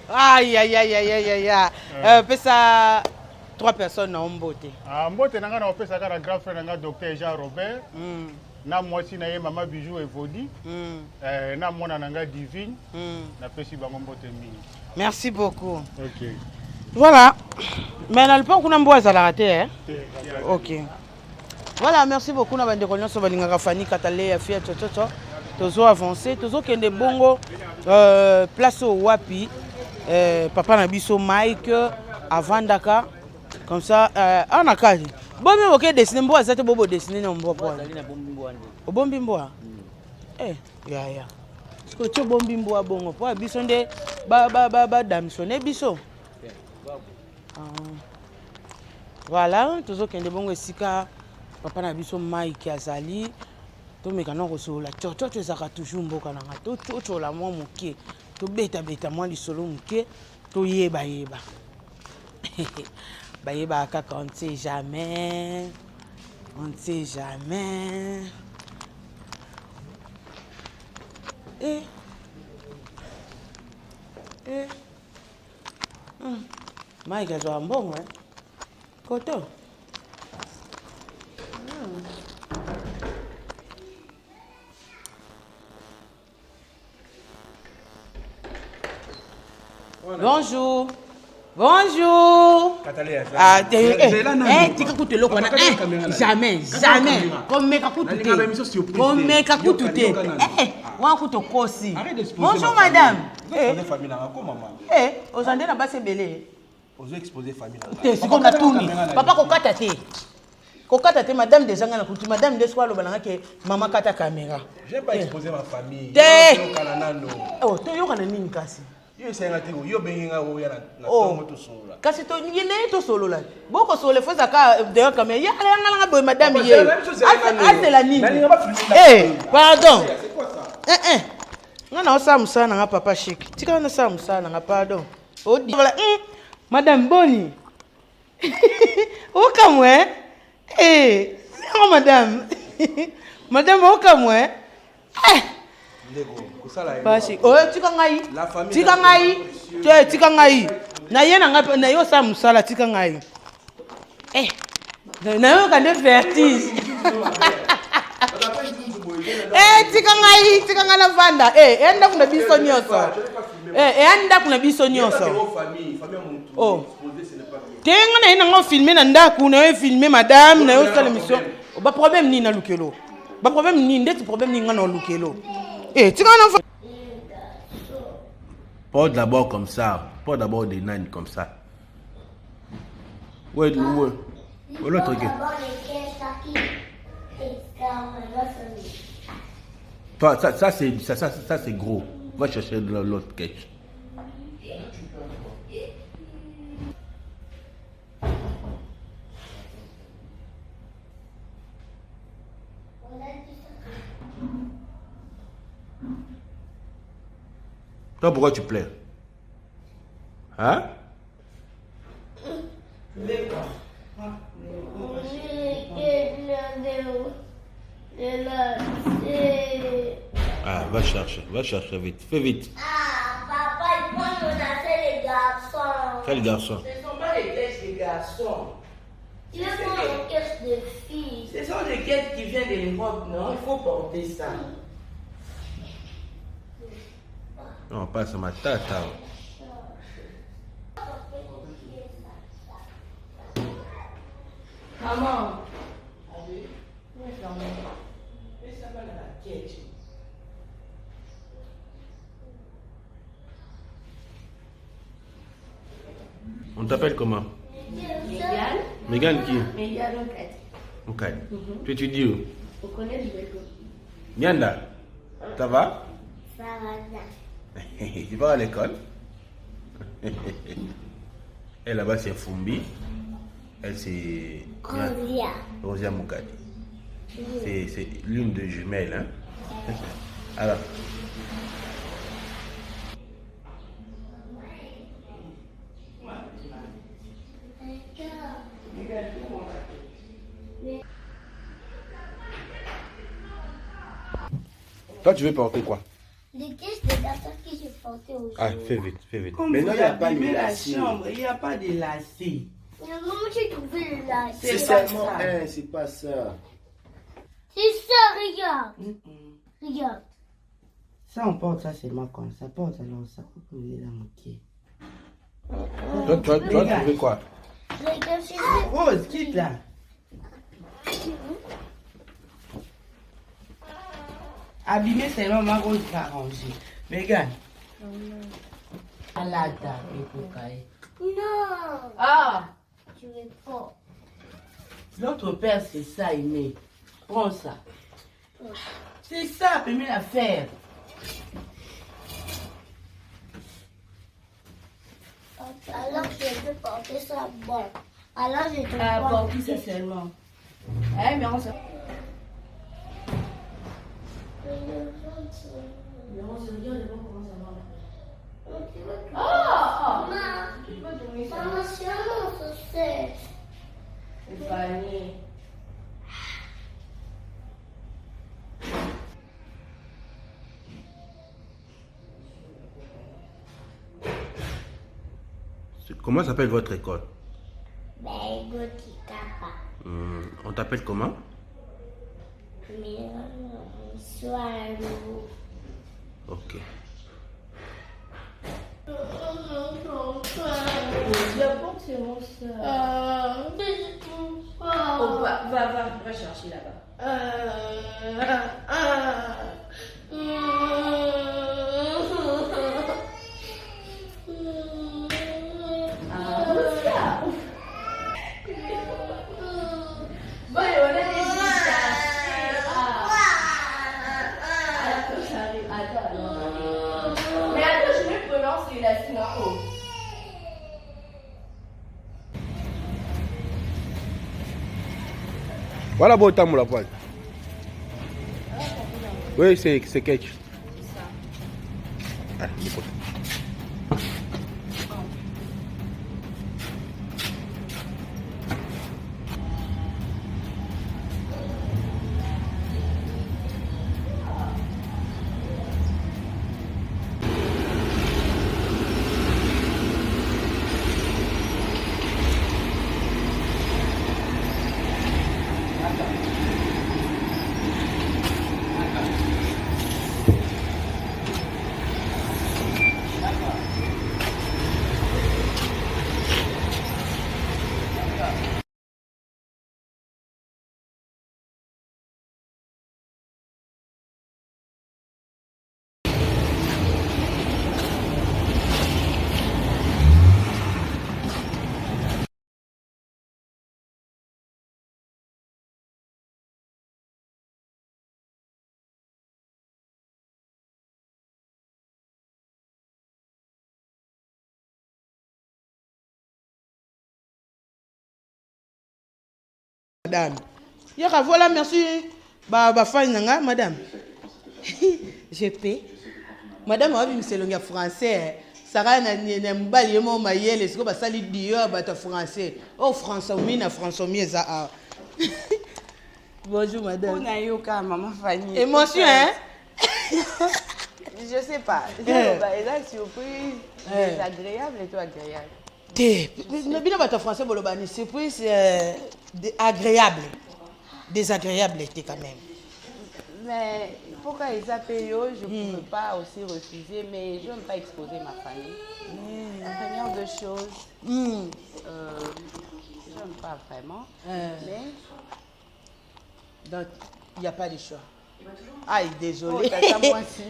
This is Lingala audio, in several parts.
Aïe, aïe, aïe, aïe, aïe, aïe. Ça 3 personnes en beauté. Ah, beauté, on a fait ça avec grand frère, docteur Jean Robert. Na moitié na maman Bijou et Vodi. Na mona nanga Divine. Na pesi bango beauté mingi. Merci beaucoup. OK. Voilà. Mais na le pas qu'on a bois à la rater hein. OK. Voilà, merci beaucoup na bande konyo so balinga Fanny Katale Fiat toto. Tozo avancé, tozo kende bongo place au wapi. Papa na biso Mike avandaka comme ça on a kaji. Bon mais OK dessiner mbo azate bobo dessiner na mbo kwa. Obombi mbo. Ya. Parce que bombi mbo bongo po biso nde ba damsone biso. Voilà, tozo kende bongo esika papa na biso Mike azali. To mekana ko sola toto ezaka toujours mboka na ngato toto la mwa moke to beta mwa lisolo moke to yeba bayeba kaka on sait jamais Mike azo mbongo koto Bonjour. Bonjour. Ah, tika kutelo kona jamais. Comme meka kutute. Comme meka kutute. Wa kutokosi. Bonjour madame. Ozande na base belé. Ozo exposer famille. C'est comme tuni. Papa kokata te. Kokata te madame déjà ngana kutu madame de swalo balanga ke mama kata caméra. J'ai pas exposé ma famille. Oh, to yo kana nini kasi? Yo senga tiko yo benga wo ya na tongo to solo. Kasi to yene to solo la. Boko solo foza ka de caméra. Ya ngala nga boy madame ye. C'est la nini? Pardon. C'est quoi ça? Ngana osa musana nga papa chic. Tika na sa musana nga pardon. Odi. Madame Boni. Oka mwe? Non madame. Madame oka mwe? Basi, tika ngai. Tika ngai. Tika ngai. Na yena nga na yo sa musala tika ngai. Na yo ka de vertige. Tika ngai na vanda. Enda kuna biso nyoso. Enda kuna biso nyoso. Oh. Tenga na ina ngo filmer na ndaku na yo filmer madame na yo sala mission. Ba problème ni na lukelo. Ba problème ni ndeti problème ni ngana lukelo. Tu vas pas d'abord comme ça, pas d'abord des nains comme ça. Ouais. L'autre gars. Toi, ça c'est gros. Va chercher l'autre cache. Toi, pourquoi tu plais? Hein? Ah, va chercher vite. Fais vite. Ah, papa, il faut menacer les garçons. Quels garçons? Ce ne sont pas les caisses des garçons. Tu veux prendre les caisses de filles? Ce sont des caisses qui viennent de l'Europe, non? Il faut porter ça. Non, passe ma tata. Maman. On t'appelle comment? Mégane qui? Mégane Okadi. Ok. Tu étudies où? On connaît le vélo. Nyanda, ça va? Ça va bien. Tu vas à l'école? Elle là-bas c'est Fumbi. Elle c'est Rosia Mukadi. C'est l'une de jumelles. Hein? Alors. Toi tu veux porter quoi? Les qu'est-ce que c'est ça que j'ai porté aujourd'hui? Ah, fais vite, fais vite. Comme Maintenant, vous il n'y a pas de abîmez la lacets. chambre, il n'y a pas de lacets. Maman, j'ai trouvé le lac. C'est C'est pas seulement ça. un, c'est pas ça. C'est ça, regarde. Regarde. Ça, on porte ça seulement comme ça. Porte alors ça. Pour que vous ayez la moquée. Tu vas trouver quoi? Regarde, c'est Rose, quitte là. Abîmer seulement ma rose va arranger. Mais regarde. Alada, écoutez. Non. Ah! Tu veux pas. Notre père, c'est ça, Aimé. Prends ça. C'est ça, peux la faire. Alors, je vais porter ça bon. Alors, je te Ah, porte. bon, qui c'est seulement? Eh, mais on se... Maman, c'est un autre set. Comment s'appelle votre école? Ben, Gotikapa. On t'appelle comment? Mais, soir. Ok. J'apporte, c'est mon soeur. Oh, va chercher là-bas. Mais attends, je vais prononcer la syllabe. Voilà, bon temps, la poêle. Oui, c'est ketchup. Ah, il est bon. Madame. Yaka, voilà, merci. Nanga, madame. Je paie. Madame, c'est le français. Sarah na mbali yemo mayele siko basali dio bata français. Oh français mina français mieux ça. Bonjour madame. On a eu aucun maman Fanny. Émotion hein? Je sais pas. Et là, surprise, désagréable et tout agréable. Bino bata français bolobani surprise agréable. Désagréable était quand même. Mais pourquoi ils appellent eux, je ne pouvais pas aussi refuser, mais je n'aime pas exposer ma famille. La première de choses, je n'aime pas vraiment. Mais donc, il n'y a pas de choix. Aïe, désolé. Oh, tata, moi aussi.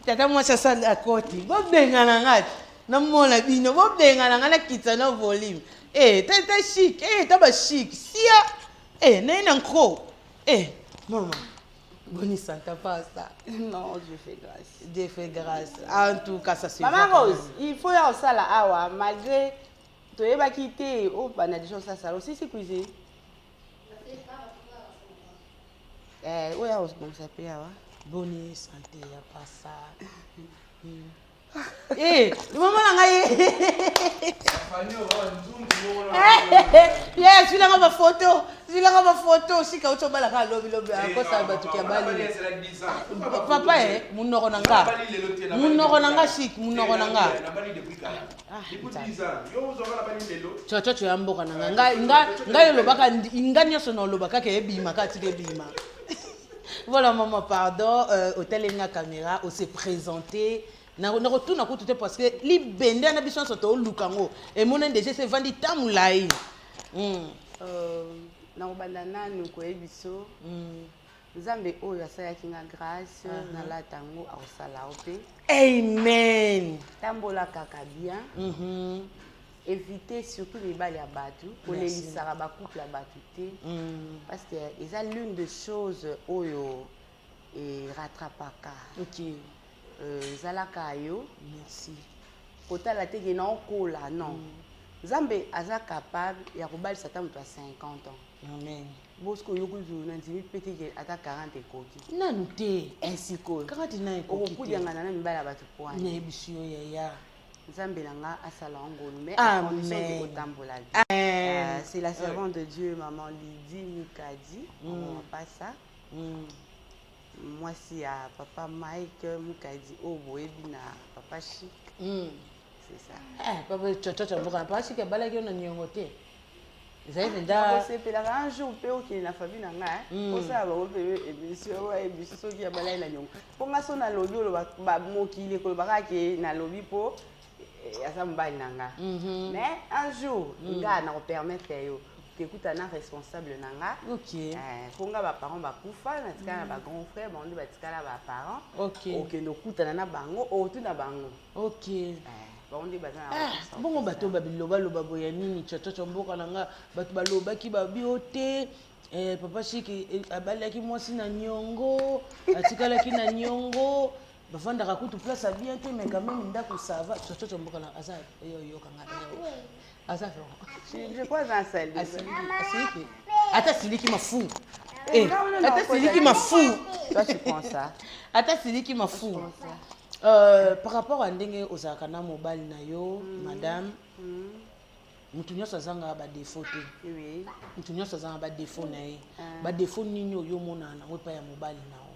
Tata, moi, ça sent à côté. Bob Denganangat. Non, mon ami, non, Bob Denganangat qui t'a un volume. T'es chic. T'es chic. Si, n'est un gros. Maman. Bonne santé, pas ça. Non, je fais grâce. Dieu fait grâce. En tout cas, ça se Maman Rose, il faut y avoir ça là, malgré tu es quitté, oh, bah, on a des choses ça aussi, c'est cuisé. Oui, on ça peut y avoir. Bonne santé, il n'y a pas ça. Eh, maman yes, celui-là on va photo. Celui-là on va photo. Si quand tu vas la lobby encore ça va tu bali. Papa mon noronanga. Mon noronanga chic, mon noronanga. Tu es mboka nanga. Nga lobaka nga nyoso no lobaka ke bima ka tike bima. Voilà maman, pardon, hôtel et la caméra, on s'est présenté. Na retourne à côté parce que li bende na biso soto lukango et mon ndg c'est vandi tamulai. Na obandana ni ko ebiso. Nzambe oyo asalaki nga grâce na la tango ausala ope. Amen. Tambola kaka bien. Éviter surtout les balles à battu pour les lisara ba couple à battu parce que ils ont l'une des choses oyo et rattrapaka. OK. Zalaka yo Merci. Kota la tege na okola non. Nzambe aza capable ya kobali sata mutu a 50 ans. Amen. Bosko yokuzu na ndimi pete ke ata 40 ekoki. Nanu te Ainsi ko. 49 ekoki. Okudanga na mibala batu kwa. Na ebisio ya. Nzambe nanga asala ngolu mais à condition de kotambola. C'est la servante de Dieu maman Lydie Mukadi. On pas ça. Moi si à papa Mike Mukadi Oboebi na papa Chic. C'est ça. Papa chocho mboka papa Chic balaki on nyongo te. Zaïda c'est pela un jour pe ok na famille nanga pour ça ba opé émission wa émission qui a balai la nyongo. Ponga so na lobi lo ba mokile ko ba ke na lobi po asa mbali nanga. Mais un jour nga na permettre yo écoute na responsable nanga. OK. Ponga ba parents ba kufa na tika na ba grand frère ba ndi ba tika na ba parents. OK. OK ndo kuta na bango o tu na bango. OK. Ba ndi ba na. Bongo bato ba biloba loba boya nini chocho mboka nanga bato baloba ki ba biote papa Chic abalaki mwasi na nyongo atikalaki na nyongo bafandaka kutu place à bien te mais quand même ndako ça va chocho mboka na asa yo kanga asa je crois dans celle asiliki ata siliki mafu ata siliki mafu toi tu prends ça ata siliki mafu par rapport à ndenge ozaka na mobile na yo madame mutu nyonso azanga ba défaut te oui mutu nyonso azanga ba défaut na ye ba défaut nini oyo mona na wepa ya mobile na o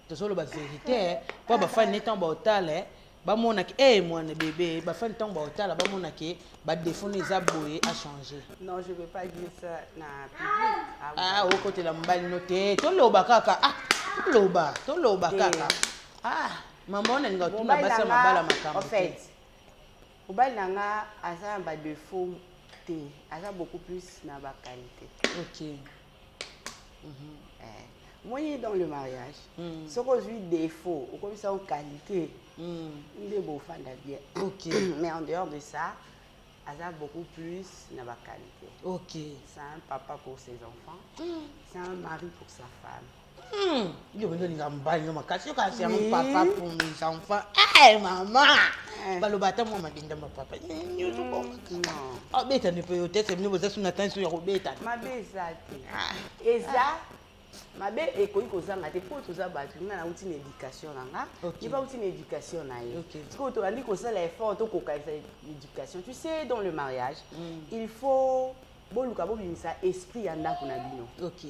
tozolo ba vérité po ba fa netan ba otale ba mona ke mwana bébé ba fa netan ba otala ba mona ke ba défaut ne za boye a changer. Non, je veux pas dire ça na public. Au côté la mobile noté toloba kaka toloba kaka maman on nga tuna basa mabala makambo. En fait mobile nanga asa ba défaut te asa beaucoup plus na ba qualité. OK. Moi dans le mariage ce que je défaut ou comme ça en qualité il est beau fan bien. OK. Mais en dehors de ça asa beaucoup plus na ba qualité. OK. C'est un papa pour ses enfants. C'est un mari pour sa femme. Yo me donne un bail no makasi kasi un papa pour mes enfants. Maman. Balobata moi mabinda ma papa. Non. Beta ne peut être c'est nous vous attendre sur beta. Ma bezati. Eza mabe ekoyi kozanga te po toza batu nga na uti na éducation nanga. Ni pas uti na éducation na ye. Parce que to andi ko sala effort to ko kaisa éducation. Tu sais dans le mariage, il faut boluka bobimisa esprit ya ndako na bino. OK.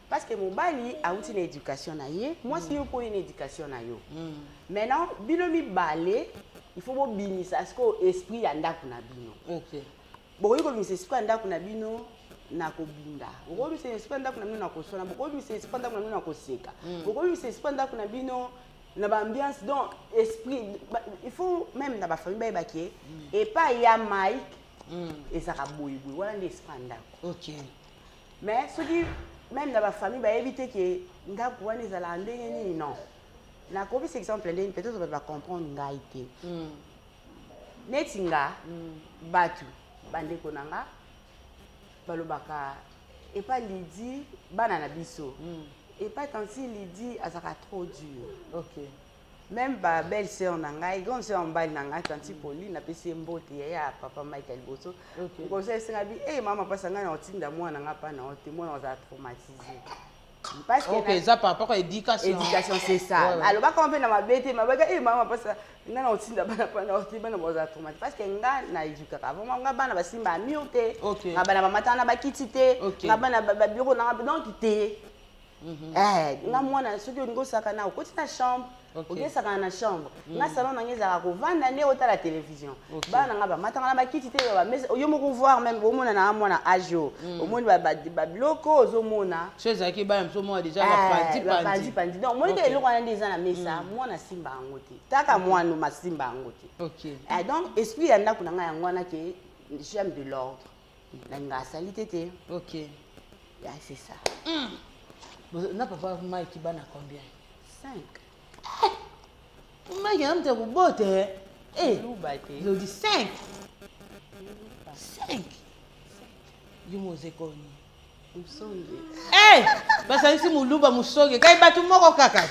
Parce que mobali a outil d'éducation na ye, moi si yo pour une éducation na yo. Maintenant, bino mi balé, il faut bobimisa ce que esprit ya ndako na bino. OK. Bon, yo bimisa esprit ya ndako na bino na ko bunda. Bo bimisa esprit ya ndako na bino na ko sona, bo bimisa esprit ya ndako na bino na ko seka. Bo bimisa esprit ya ndako na bino na ba ambiance donc esprit il faut même na ba famille ba ki et pas ya Mike et ça ka boy wala l'esprit ya ndako. OK. Mais ce qui même dans ma famille va éviter que ndako wana ezala ndenge nini non na kobi cet exemple ndenge peut-être on va comprendre ngaité netinga batu bandeko nanga balobaka et pas Lydie bana na biso et pas tant si Lydie azaka trop dur. OK. Même ba belle sœur nanga et grande sœur mbali nanga tanti Pauline na pesi mbote ya papa Michael Bosso. OK. Comme ça c'est ngabi maman pasanga na otinda mwana nga pa na ote mwana oza traumatisé. Parce que ok, ça par rapport à l'éducation. Éducation, c'est ça. Ouais. Alors, quand on fait dans ma bête, ma bague, maman, parce que n'a aussi n'a pas traumatisé. Parce que n'a éducation. Avant, on a pas simba mioté. Ok. On a pas matin, on a pas quitté. Ok. On a pas bureau, on a pas donc quitté. Nga mwana soki olingo saka na okoti na chambre okesaka na chambre nga salon na ngezaka kovanda nde otala télévision bana nga bamatanga na bakiti te yo moko voir même omona na mwana ajo omoni babiloko ozomona so ezalaki bana moso mwana déjà bapandi donc omoni te eloko wana nde eza na mesa mwana simba yango te taka mwana masimba yango te donc esprit ya ndako na ngai yango wana ke j'aime de l'ordre nalinga asali te te c'est ça. Na papa Mike bana combien? 5. Mike a un petit botte. Je dis 5. 5. You mose koni. Musonge. Basa isi muluba musonge. Kai batu moko kaka.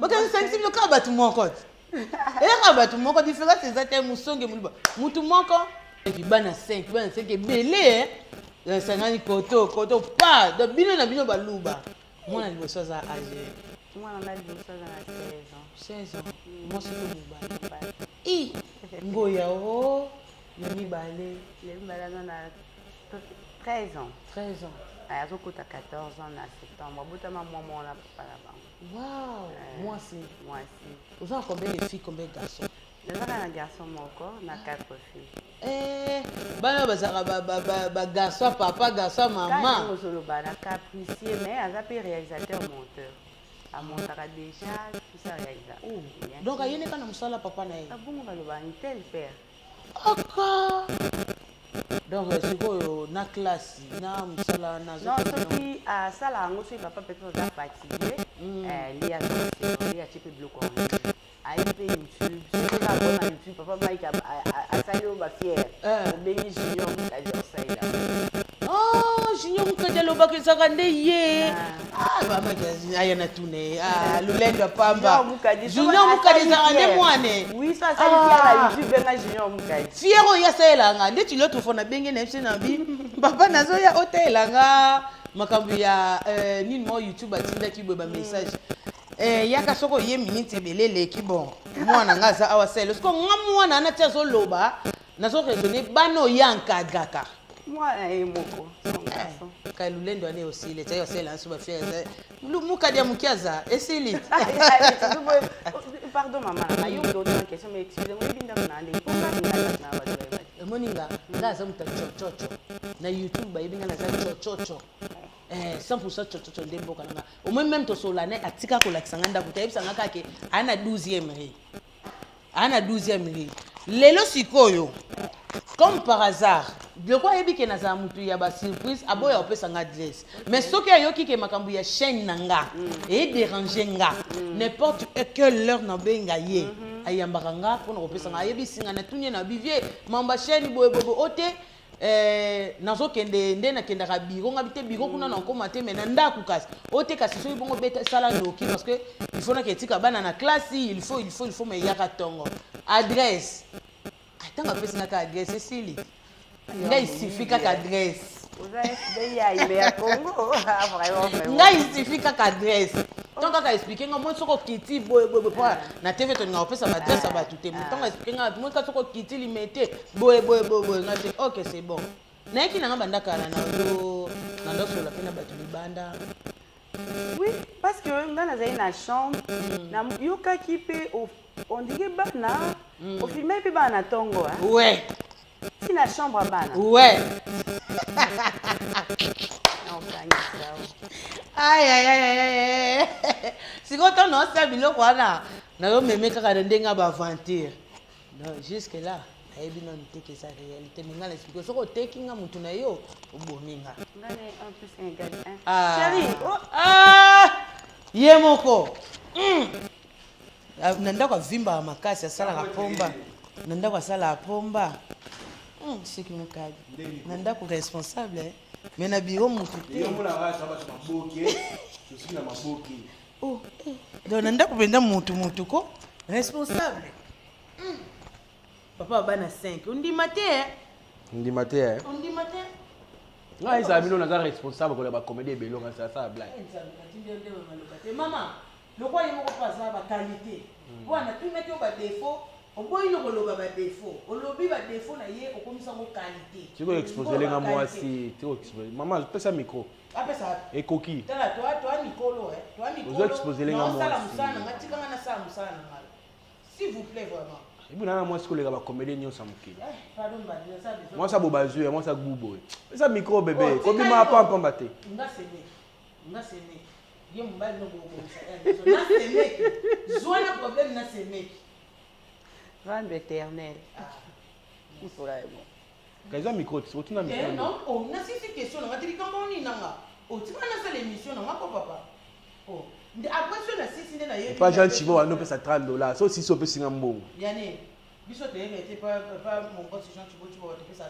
Baka isi lo ka batu moko. Ka batu moko différence ezate musonge muluba. Mutu moko ki bana 5 belé sangani koto pa de bino na bino baluba. Moi, je suis âgé. Moi, je suis 16 ans. Moi, je suis Ngoya, Yami Balé. 13 ans. 13 ans. Je suis 14 ans en septembre. Je suis Waouh! Moi aussi. Moi aussi. Vous avez combien de filles, combien de garçons? Je suis un garçon, je suis 4 filles. Bana bazaka garçon papa garçon maman quand je suis capricieux mais je suis réalisateur monteur à montera déjà tout ça réalisateur donc ayene kana musala papa na ye bon baloba un tel père encore donc sikoyo na classe na musala na non soki à sala ngo soki papa peut-être za fatigué li a il a type bloc en IP YouTube c'est ça bon na YouTube papa Mike a sali au ba fier bengi junior mukadi osaida junior mukadi lo bakisaka nde ye mama aya na tune lulendo pamba junior mukadi zaka nde mwane oui ça sali fier na YouTube benga junior mukadi fiero ya saelanga nde ti l'autre fois na benge na na bi papa nazo ya hotelanga makambu ya nini mo YouTube atindaki boye ba message yaka soko ye minute belele ki bon mwana ngaza awasele soko ngamwana na tsezo loba nazo raisonner bano yankadaka mwana moko ka lulendo ane osile tsayo sela nsuba fieza mukadi ya mukiaza esili pardon maman ayo d'autres questions mais excusez-moi binda kunande pourquoi binda na ba moninga ngaza muta chochocho na YouTube ba yibinga na za chochocho 100% chochocho ndembo kananga au même to solane atika ko lakisanga ndako tayibisanga kake ana 12e rang ana 12e rang lelo sikoyo comme par hasard biloko ayebi ke naza mutu ya ba surprise aboya opesanga adresse mais soki ayoki ke makambu ya chaîne nanga et déranger nga n'importe quelle heure na benga ye ayambaka nga pona opesanga ayebi singa na tunye na bivie mamba chaîne boyebobo ote nazo kende nde na kenda ka biro nga bite biro kuna na nkoma te mais na ndaku kasi ote kasi so ibongo beta sala ndoki parce que il faut na ketika bana na classe il faut me yaka tongo adresse atanga pesa na ka adresse sili nga isifi kaka adresse nga isifi kaka adresse donc kaka expliquer nga moi soko kiti boy na TV to nga opesa ba adresse ba tout temps donc expliquer nga moi ka soko kiti limité boy nga dit OK c'est bon na yaki nga banda kala na ndo la pena ba tu libanda oui parce que nga na zai na chambre na yoka kipe on dirait bana au filmer pe bana tongo ouais si la chambre à bana ouais aïe si quand on a ça biloko wana na yo meme kaka ndenga ba aventure non jusque là ayebi non te que ça réalité ninga la expliquer soko tekinga mutu na yo obominga ngane 1 + 1 chérie ye moko nanda kwa vimba makasi asala ka pomba nanda kwa sala pomba siki mukadi nanda ku responsable mais na biro mutu te yo mona wa saba maboke je suis na maboke donc nanda ku penda mutu ko responsable papa bana 5 undi matin ndi matin nga eza bino naza responsable kola ba comédie belo nga ça blague maman lokwa ye moko paza ba qualité wana tumaki yo ba défaut oboyi no koloba ba défaut olobi ba défaut na ye okomisa ngo qualité tiko exposer lenga mwasi tiko exposer maman pesa micro apesa ekoki tala toi Nicolo toi Nicolo ozo exposer lenga mwasi sala musana ngati kanga na sala musana ngalo s'il vous plaît vraiment ibu na mwasi kolega ba comédie nyonso mukili pardon ba dire ça mwasi bobazu mwasi gubo pesa micro bébé kobima pa bate nga sene ye mbali no bobo na sene zona problème na sene Vendre éternel. Kaisa micro, tu retournes micro. Non, on a six questions, on a dit comment on y n'a. Oh, tu m'as lancé l'émission, on a pas papa. Oh, après ça, on a six signes d'ailleurs. Pas gentil, bon, on a payé $30. Ça aussi, ça peut signer un bon. Yanné, bisous, tu n'es pas mon pote, si tu vas te payer ça $30.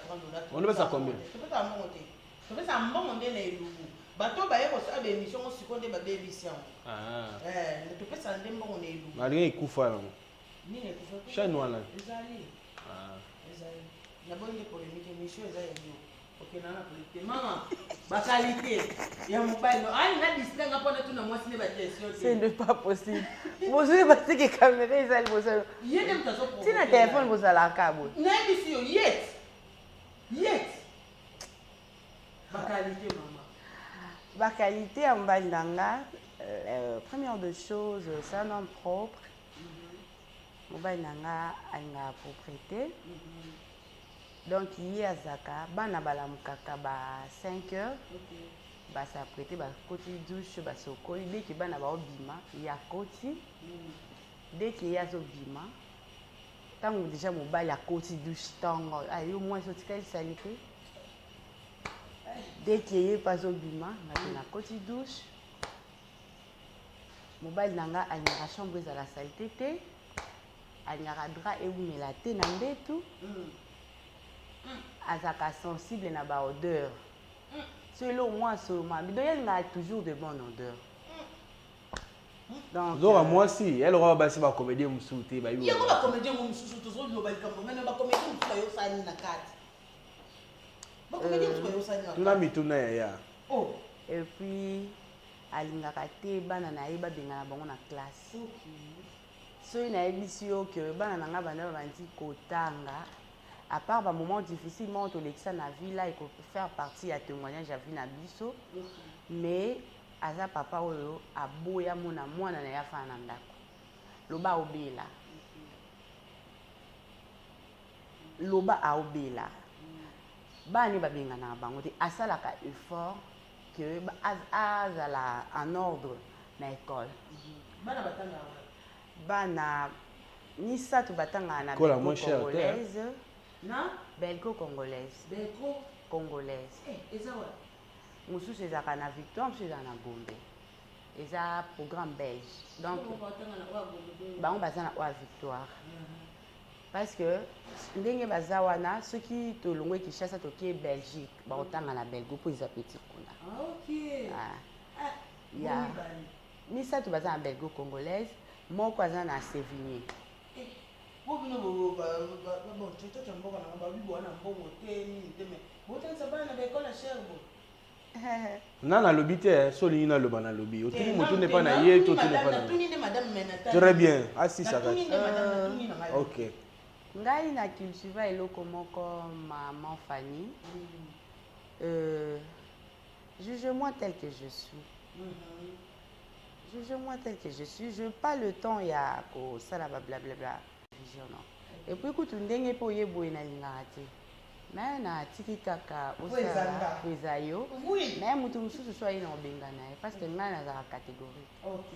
On a payé ça combien? Tu peux pas monter. Tu peux ça monter les loups. Bateau, bah, il y a des émissions, on se compte des baby. Ah. Tu peux ça ndembo on est loup. Malgré les coups forts. Chez nous là. Ezali. Ah. Ezali. La bonne polémique émission ezali yo. OK nana politique. Maman, ba qualité. Ya mobile. Ah, na distingue pas tout na moi sine ba gestion. Ce n'est pas possible. Vous savez parce que caméra ezali bosa. Yende mtazo pour. Tina téléphone bosa la cabo. Na bisi yo yet. Ba qualité maman. Ba qualité en bandanga première de choses, c'est un nom propre. Mobile nanga anga propriété. Donc hier zaka bana balamukaka ba 5 heures. Ba sa prêter ba koti douche ba sokoli dès que bana ba obima ya koti. Dès que ya zo bima. Tant déjà mobile ya koti douche tango ayo moins so tikali salité. Dès que y pas zo bima na koti douche. Mobile nanga anga chambre za la saleté. Alingaka drap eumela te na mbetu azaka sensible na ba odeur selon moi seulement bido yalingaka toujours de bonne odeur donc zora moi si elle aura basi ba comédie musuté ba yo yango ba comédie mususu tozo lo ba likambo mais ba comédie mususu yo sani na kati ba comédie mususu yo sani na tuna mituna ya oh et puis alingaka te bana na ye babengana bango na classe soki nayebisi yo ke bana na nga banda babandi kotanga à part ba moment difficilement tolekisa na vie là eko faire partie ya témoignage ya vie na biso mais aza papa oyo aboya mona mwana na ya fana na ndako loba obela loba aobela bani babengana bango te asalaka effort que azala en ordre na école bana batanga bana misato batanga na belgo-congolaise na belgo-congolaise belgo-congolaise eza wa mosusu ezalaka na Victoire mosusu ezala na Gombe eza programme belge donc bango baza na oya Victoire parce que ndenge baza wana soki tolongwe Kinshasa tokie Belgique baotanga na belgo mpo eza petit kuna ya misato baza na belgo-congolaise moko aza na Sévigné. Nana lobby te soli na loba na lobby otuni mutu ne pas na ye to tuni pas très bien assis ça OK ngai na cultiva eloko moko maman Fanny juge-moi tel que je suis. Juge-moi tel que je suis. Je n'ai pas le temps, il y a ça là, blablabla. Et puis, écoute, on n'est pas y boire na lingate. Mais na tiki kaka osala pesayo. Mais mutu mususu soit ina obengana parce que nga na za catégorie. OK.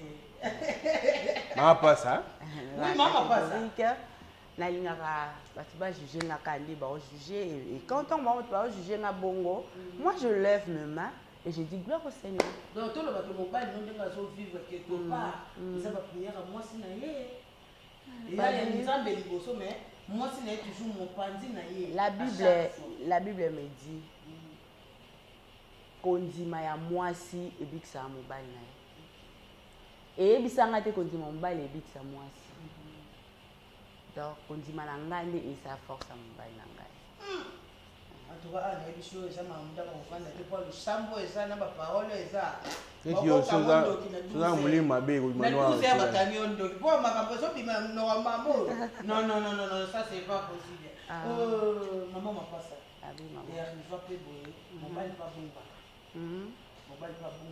Mama pas ça? Oui, maman pas ça. Na lingaka batu ba juger na kandi ba juger et quand on va juger na bongo, moi je lève mes mains. Et j'ai dit gloire au Seigneur. Donc tout le bateau mobile nous devons vivre quelque part. Ça va prier à moi si naïe. Il y a des gens béliboso mais moi si naïe toujours mon pandi naïe. La Bible me dit kondima ya mwasi ebikisa mobile naïe. Et ebisanga te kondima mobile ebikisa mwasi. Donc kondima na ngande et ça force mobile na ngai. En tout cas, les choses, ça m'a dit qu'on le sambo et ça n'a pas parole et ça. Et qui ont ça voulu m'abeiller ou manoir. Non, ça c'est pas possible. Maman m'a pas ça. Et elle va plus boire. Mon bal pas bon. Mon bal pas bon.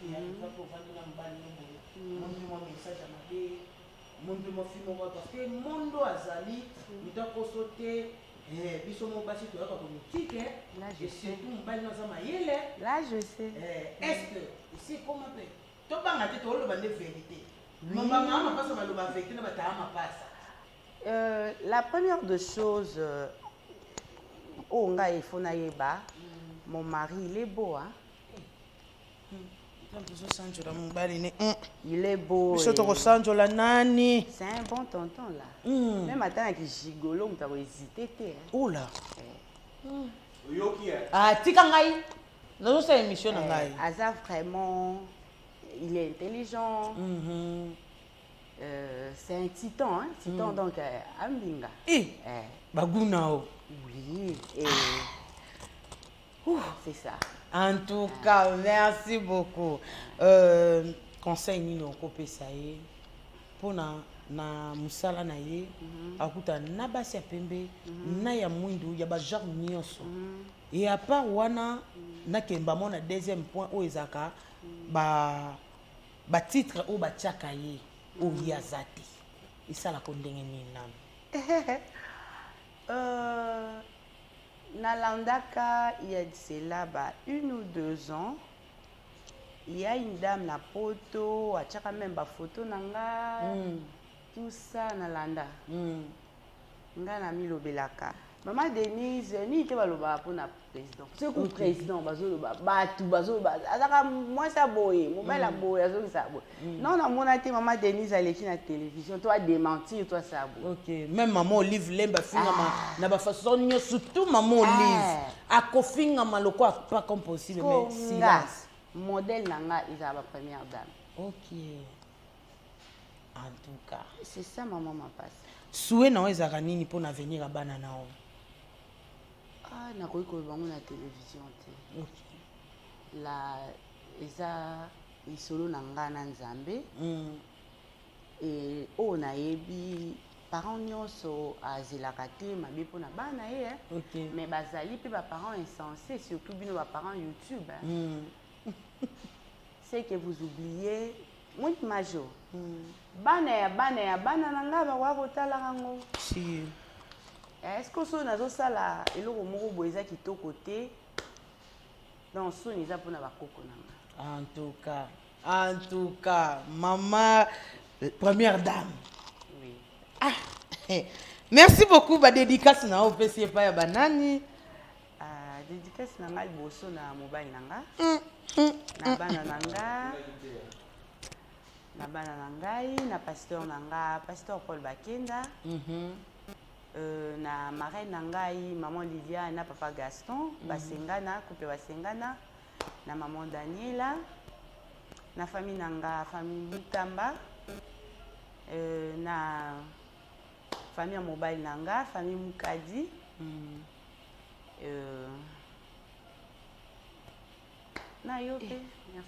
Et elle va pour vendre un bal. Montre-moi message à ma vie. Montre-moi film parce que mon dos a zali. Il doit sauter. Biso mo basi to yaka politique. Là je sais. Là je sais. Est-ce que ici comment peut to banga te to lo bande vérité. Mon maman pas ça va lo ba vérité na ba ta ma passa. La première des choses mon mari il est beau hein. Il est beau. C'est un bon tonton là. Même attends avec gigolo, on t'a hésité. Oh là. Ah, tikangai. Nous sommes émission ngai. Asa vraiment, il est intelligent. C'est un titan, hein. Titan donc Ambinga. Bagunao. Oui. C'est ça. En tout cas, merci beaucoup. Conseil ni no kopesa ye pona na musala na ye akuta na basi ya pembe na ya mwindu ya ba genre nyonso. Et à part wana na kemba mona deuxième point o ezaka ba titre o ba tiaka ye o yazati. Isala ko ndenge ni nani. Nalandaka, il y a de cela 1 ou 2 ans, il y a une dame na poto, a tchaka même ba photo nanga, tout ça nalanda. Nga na mi lobelaka. Maman Denise, ni te baloba pour na président. C'est que président bazoloba, batu bazoloba. Azaka moi ça boye, mon bel boye, azo ça boye. Non na mona te maman Denise elle est na télévision, toi démentir toi ça boye. OK, même maman Olive lemba finga na ba façon surtout maman Olive. A kofinga maloko pas comme possible mais silence. Modèle nanga ils a ba première dame. OK. En tout cas, c'est ça maman m'a passé. Souhait na ezaka nini pour na venir à bana nao. Ah, na koyi ko bango na télévision te. OK. La eza isolo na nga na Nzambe. Et on a yebi parents nyonso azelaka te mabe pona bana ye. OK. Mais bazali pe ba parents insensés surtout bino ba parents YouTube. C'est que vous oubliez mon major. Bana na nga ba wa kotala ngo. Si. Est-ce que so nazo sala eloko moko boeza kitoko te? Donc so niza pona ba koko nanga. En tout cas, maman première dame. Oui. Ah. Merci beaucoup ba dédicace na au PC pa ya banani. Dédicace na ngai boso na mobile nanga. Na bana nanga. Na bana nangai, na pasteur nanga, pasteur Paul Bakenda. Na marraine nangai, maman Lilia na papa Gaston, basengana, couple basengana, na maman Daniela, na famille nanga, famille Mutamba, na famille mobile nanga, famille Mukadi. Na yope.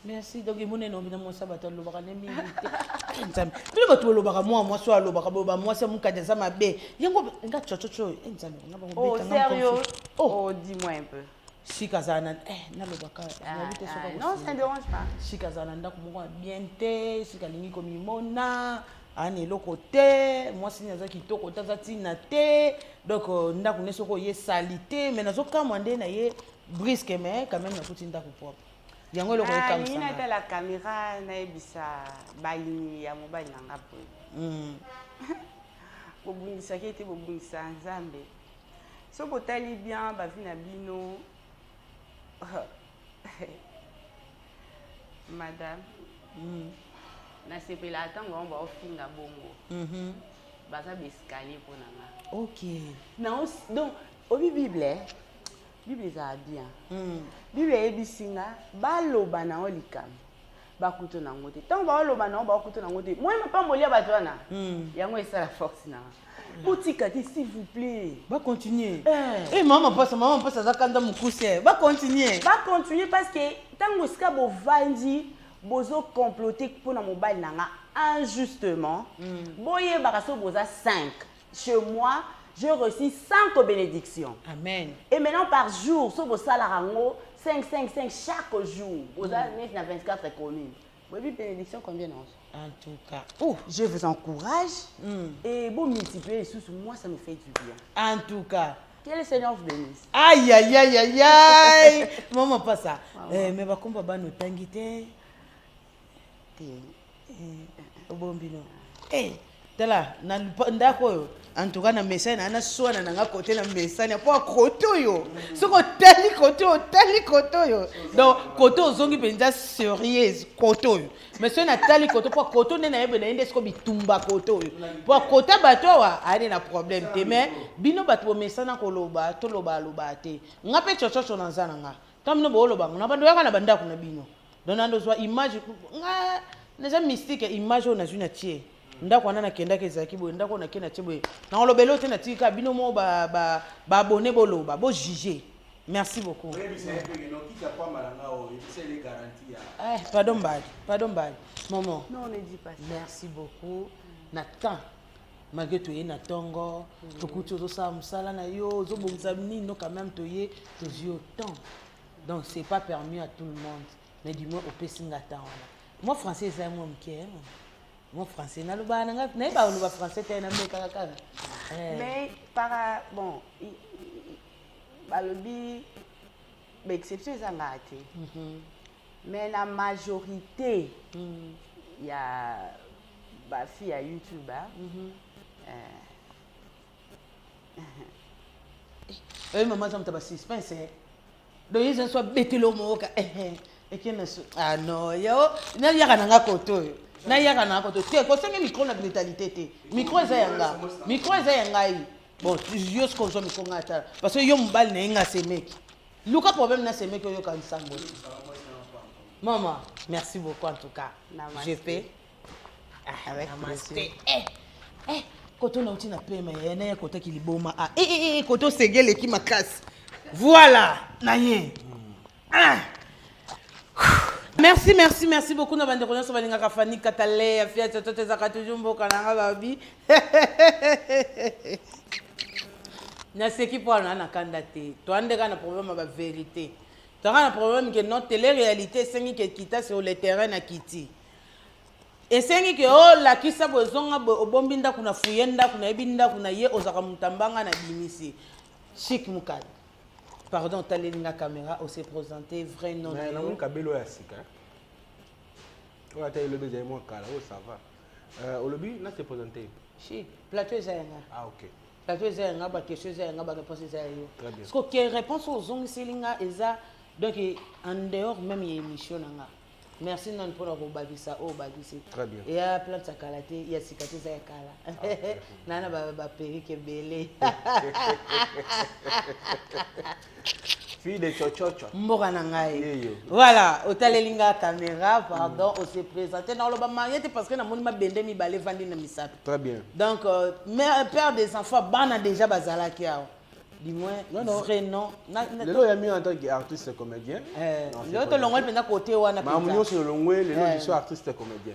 Merci. Donc, mon nom est mon sabat, le baranemi. Plus que tu le baran, moi, soit le baran, moi, c'est mon cas de Zamabe. Yango, nga chochocho, oh, sérieux? Oh, dis-moi un peu. Chikazana, na le baka. Non, ça ne dérange pas. Chikazana, ndak mo bien te, chikalingi comme mona. Ani loko te, moi si naza kitoko taza tina te. Donc, ndak nesoko ye salité, mais nazo kamande na ye brisque mais quand même na kuti ndak propre. Yango le koyeka msanga. Ni na la caméra na ebisa baini ya mobile nanga po. Bobungisa kete bobungisa Nzambe. So botali bien ba vie na bino. Madame. Na sepela tango on va ofinga bongo. Baza bescalier pour nanga. OK. Non, donc au Bible Bible za bien. Bible ebisinga baloba na olikam. bakuto nango te ntango baoloba nango bakuto nango te moi mapambolia bato wana yango esala force na botika te s'il vous plaît bacontinue mama mpasa aza kanda mokuse bacontinue parce que ntango esika bovandi bozocomplote mpona mobali na nga injustement boyebaka so boza 5 chez moi j'ai reçu 5 bénédictions amen et maintenant par jour so bosalaka ngo 5 chaque jour boza net na 24 communes boyebi bénédiction combien non en tout cas je vous encourage et bon multiplier les sous moi ça me fait du bien en tout cas que le Seigneur vous bénisse aïe aïe aïe aïe aïe maman pas ça mais bakomba bano tangi te obombino tala na ndako oyo en tout cas na mesani ana swana nanga côté na mesani po côté oyo soko tali côté oyo donc côté ozongi penza sérieuse côté oyo mais so na tali côté po côté nena yebe na inde siko bitumba côté oyo po côté bato wa ari na problème te mais bino bato bo mesana ko loba to loba te ngape chochocho na nzana nga tamino bo loba na bando yaka na bandako na bino donando zwa image nga neza mystique image on a une tie ndako wana nakendaka ezalaki boye ndako nakenda tie boye nakolobela te natika bino mo baabone boloba bojuge merci beaucoup pardon mbali momo non ne dis pas merci beaucoup na temps malgré toye na ntongo tokuti ozosala mosala na yo ozobongisa nino quand même toye tozwi autant donc c'est pas permis à tout le monde mais du moins opesi nga temps wana moi français eza mwa moke moi français naloba nanga nayeba oloba français te na meka kaka mais para bon balobi exception ezanga te mais la majorité ya bafille ya YouTube maman zamta ba suspense donc ils sont betelo moka ah non yo na yaka nanga koto na yaka nanga koto te ko senge micro na brutalité te micro eza yanga bon yo ce qu'on joue micro ngata parce que yo mbali na nga semeki luka problème na semeki yo kan sango maman merci beaucoup en tout cas je fais avec plaisir koto na uti na pema na ya koto ki liboma koto segele ki makasi voilà na ye Merci beaucoup na bande konyo so balinga ka Fanny Katale ya fia toto za toujours mboka nanga babi na seki po na kanda te to ande kana problème ba vérité to kana problème que non télé réalité sengi que kita sur le terrain na kiti et sengi que la kisa bozonga obombinda kuna fuyenda kuna ebinda kuna ye ozaka mutambanga na bimisi Chic Mukadi. Pardon, t'as la caméra, on s'est présenté, vrai nom. Mais non, kabelo ya sika. On a taillé le baiser moi kala, ça va. Au lobby, là c'est présenté. Chic, plateau Zayenga. Ah OK. Plateau Zayenga, ba question Zayenga, ba réponse Zayenga. Très bien. Parce que réponse aux ongles selinga eza donc en dehors même il y a émission nanga. Merci non pour la robagisa oh bagisi. Très bien. Et à plante sa kalate, il y a cicatrice à kala. Nana ba perruque belé. Fille de chochocho. Mboka nangai. Voilà, otalelinga caméra, pardon, on s'est présenté dans le marié parce que na moni ma bende mi balé vandi na misato. Très bien. Donc père des enfants bana déjà bazala ki a. Du moins vrai nom. Le lo ya mis en tant qu'artiste comédien. Le to longwe penda côté wana penda. Mamunyo sur longwe, le lo je suis artiste comédien.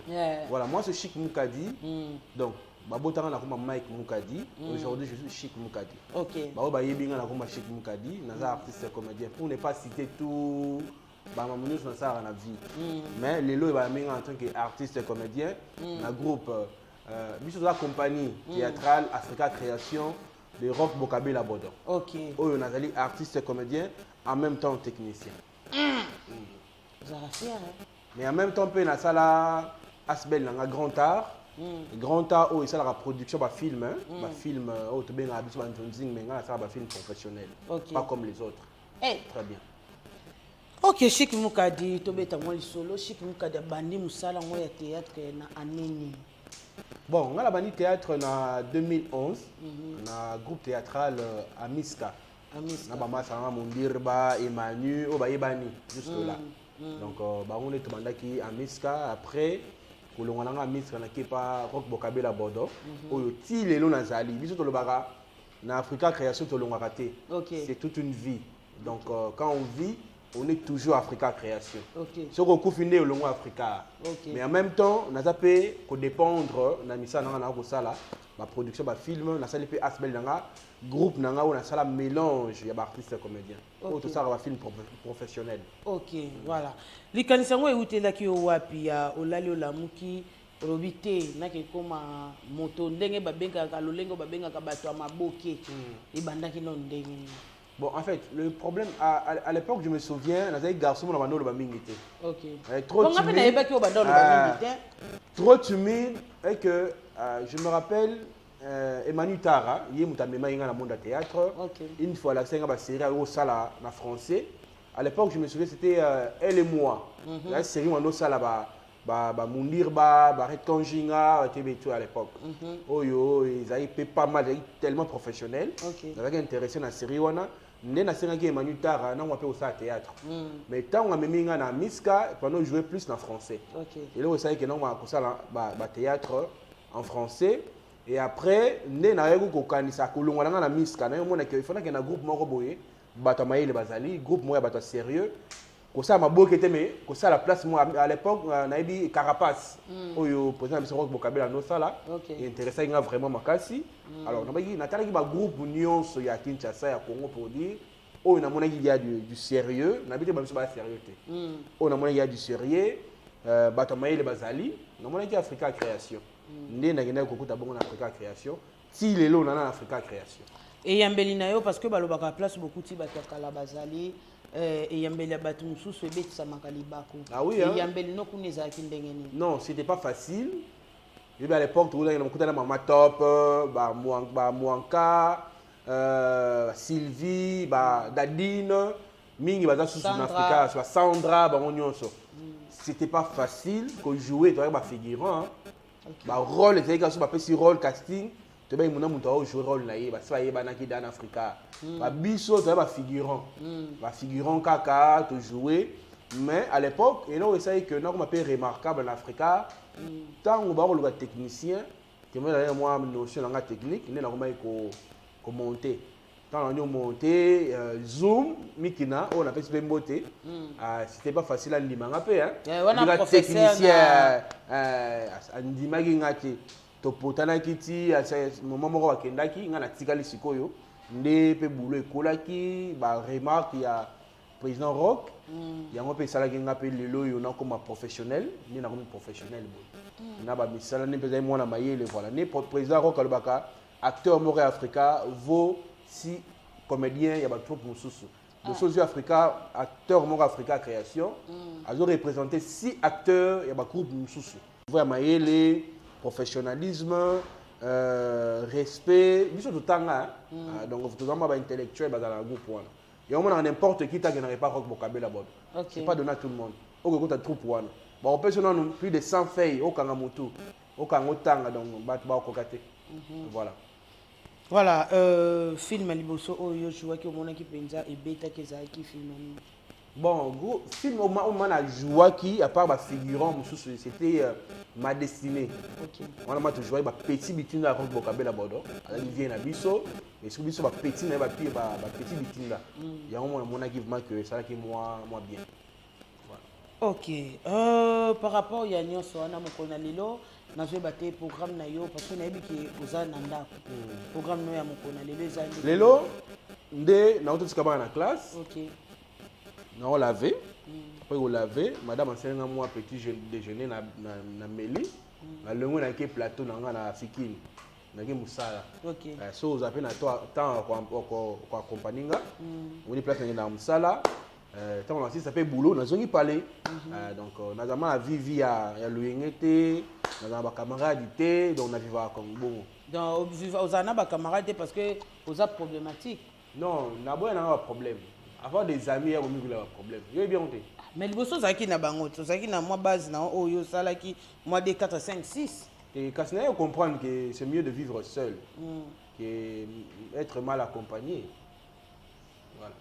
Voilà, moi c'est Chic Mukadi. Donc babotanga na koma Mike Mukadi. Aujourd'hui je suis Chic Mukadi. OK. Ba ba yebinga na koma Chic Mukadi, naza artiste comédien pour ne pas citer tout ba mamunyo sur ça na vie. Mais le lo ba minga en tant qu'artiste comédien, na groupe biso la compagnie théâtrale Africa Création de Rock Bokabe la Bodon. OK. Oyo nazali artiste comédien en même temps technicien. Zara fier. Mais en même temps pe na sala asbel na grand art. Grand art où il sala la production ba film ba film au to benga biso ba ntonzing mais na sala ba film professionnel. Pas comme les autres. Très bien. OK, Chic Mukadi to beta moi solo Chic Mukadi bandi musala ngo ya théâtre na aneni. Bon, on a bandi théâtre en 2011, on a groupe théâtral à Miska. Na ba masanga Mondirba, Emmanuel, Obayebani jusque là. Donc on est demandé à Miska après kolongana à Miska na kepa rock bokabela Bordeaux oyo ti lelo nazali biso to lobaka na Africa création to longaka te. C'est toute une vie. Donc quand on vit on est toujours Africa création. Ce qu'on confine au long Africa. Mais en même temps, on a tapé qu'on dépendre na misa na na ko sala ma production ba film na sala pe asbel nanga groupe nanga on a sala mélange ya ba artiste comédien. Tout ça va film professionnel. OK, voilà. Likanisa ngo eutelaki wapi ya olali olamuki robité na ke koma moto ndenge babenga ka lolengo babenga ka bato maboke ibandaki non ndenge. Bon, en fait, le problème, à l'époque, je me souviens, on avait des garçons qui ont été trop timide, et que je me rappelle, Emmanuel Tara, il est dans le monde du théâtre, une fois, la série au Sala, en français. À l'époque, je me souviens, c'était Elle et moi. La série, on a Sala, Mundirba, Red Konjinga, tout à l'époque. Oh yo, ils avaient pas mal, tellement professionnels. Ils avaient intéressé dans la série. Né na série qui Emmanuel Tara, on appelle ça théâtre. Mais tant on a mis na Miska, pendant jouer plus en français. Et là, vous savez que non, on a ça théâtre en français. Et après, né na rego kokanisa kolongwa na Miska, na yomona que il faut que na groupe moko boye, bato maïle bazali, groupe moya bato sérieux. Ko ça ma boke était mais ko ça la place moi à l'époque na yebi Carapace. Oyo président biso rock bokabela no sala. Et intéressant nga vraiment makasi. Alors na bagi na tala ki ba groupe nyonso ya Kinshasa ya Congo pour dire oyo na mona ki y a du sérieux, na bité ba biso ba sérieux té. Oyo na mona y a du sérieux, bato maïle bazali, na mona ki Africa création. Ndé na genda ko kuta bongo na Africa création. Ti lelo na Africa création. Et yambeli na yo parce que balobaka place beaucoup ti bato kala bazali. Et yambeli ya batu mususu ebetisa makalibako. Ah oui, et yambeli no kuneza ki ndenge ni. Non, c'était pas facile. Et à l'époque tout là on Mama Top, Mouanka, Sylvie, Dadine, mingi baza sous Africa, soit Sandra, nyonso. C'était pas facile que jouer toi ba figurant. Ba rôle c'est que ba petit rôle casting. Tu vas jouer rôle là, ça y est, dans Africa. Biso, tu vas figurant. Figurant kaka, tu jouer. Mais à l'époque, et nous essayons que nous avons remarquable en Africa. Tant que nous avons le technicien, que moi une notion de technique, nous avons monté. Quand on a monté, Zoom, Mikina, on a fait ce beauté. C'était pas facile à l'image. On a technicien, topotana kiti à ce moment moko akendaki nga na tikali sikoyo nde pe boulot ekolaki ba remarque ya président Rock yango pe sala ki nga pe lelo yo na comme professionnel ni na comme professionnel bo na ba misala ne peza mwana mayele voilà ne président Rock alobaka acteur moko Africa vaut si comédien ya ba troupe mususu de Socio Africa acteur moko Africa création azo représenter 6 acteurs ya ba groupe mususu voya mayele professionnalisme, respect, biso tout temps donc tout temps ba intellectuel ba dans le groupe et on a n'importe qui qui n'arrive pas rock bokabela bod. C'est pas donné à tout le monde. Au côté troupe wana. Ba on peut sonner plus de 100 feuilles au Kangamutu, au Kangotanga donc ba kokate. Voilà. Voilà, film liboso oyo jouaki au mona ki penza et beta kezaki film. Bon, gros, film au moment a joué qui à part ma figurant, c'était Ma Destinée. On a joué ma petit bitin à rock bokabela Bordeaux. Il vient à Bisso et sur Bisso ma petit na petit bitin là. Il y a un moment qui que ça qui moi bien. Voilà. OK. Par rapport à nyonso wana mokona lelo nazwe baté programme na yo parce que na yebi ki oza na ndako. Programme no ya mokona lelo ezali. Lelo nde na ototika ba na classe. OK. On lavé, après on lavé, madame enseigne moi petit déjeuner na meli, na longo na ke plateau na fikini, na ke musala. OK. So vous appelez na toi temps ko accompagner nga, on dit place na musala, tant on assiste ça fait boulot, na zongi parler. Donc na zama la vie ya loyengete, na zama ba camarade té, donc na vivre comme bon. Donc aux ana ba camarade parce que aux a problématique. Non, na boya na pas problème. Avoir des amis, il y a un problème. Il y a bien honte. Mais le bosso, c'est qui n'a pas honte. C'est qui n'a moi base, n'a oh yo ça là qui moi des 4, 5, 6. Et quand on comprend que c'est mieux de vivre seul que être mal accompagné. Voilà.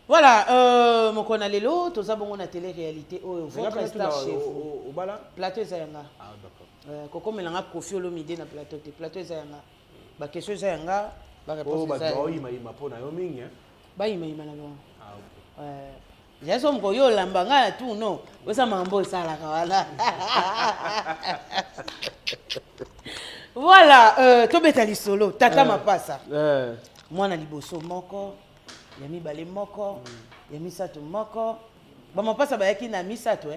Voilà, mon connaît lelo, tout ça bon on a télé-réalité votre star chez vous. Au bala? Plateau Zayanga. Ah d'accord. Koko melanga Kofi Olomide na plateau te plateau Zayanga. Ba question Zayanga, ba réponse Zayanga. Oh, il m'a pona yo mingi hein. Ba ima na bon. Ah OK. Ya som ko yo lambanga tu no. Osa mambo sala kawala. Voilà, to betali solo, tata mapasa. Mwana liboso moko. Ya mibale moko, ya misato moko. Bamapasa bayaki na misato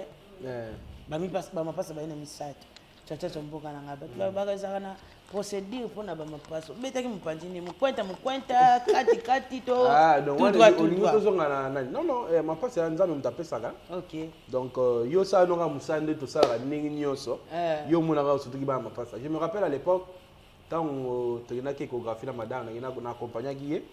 bamapasa bayaki na misato. Chacha mboka na ngaba. Bagazaka na procédure pour na bamapasa. Betaki mpanjini mukwenta kati to. Ah donc on est to zonga na non mapasa ya nzambe mutapesaka. OK. Donc yo sa no nga musande to sala ningi nyoso. Yo muna ga surtout ki ba mapasa. Je me rappelle à l'époque tant tenaki échographie na madame na accompagner guié.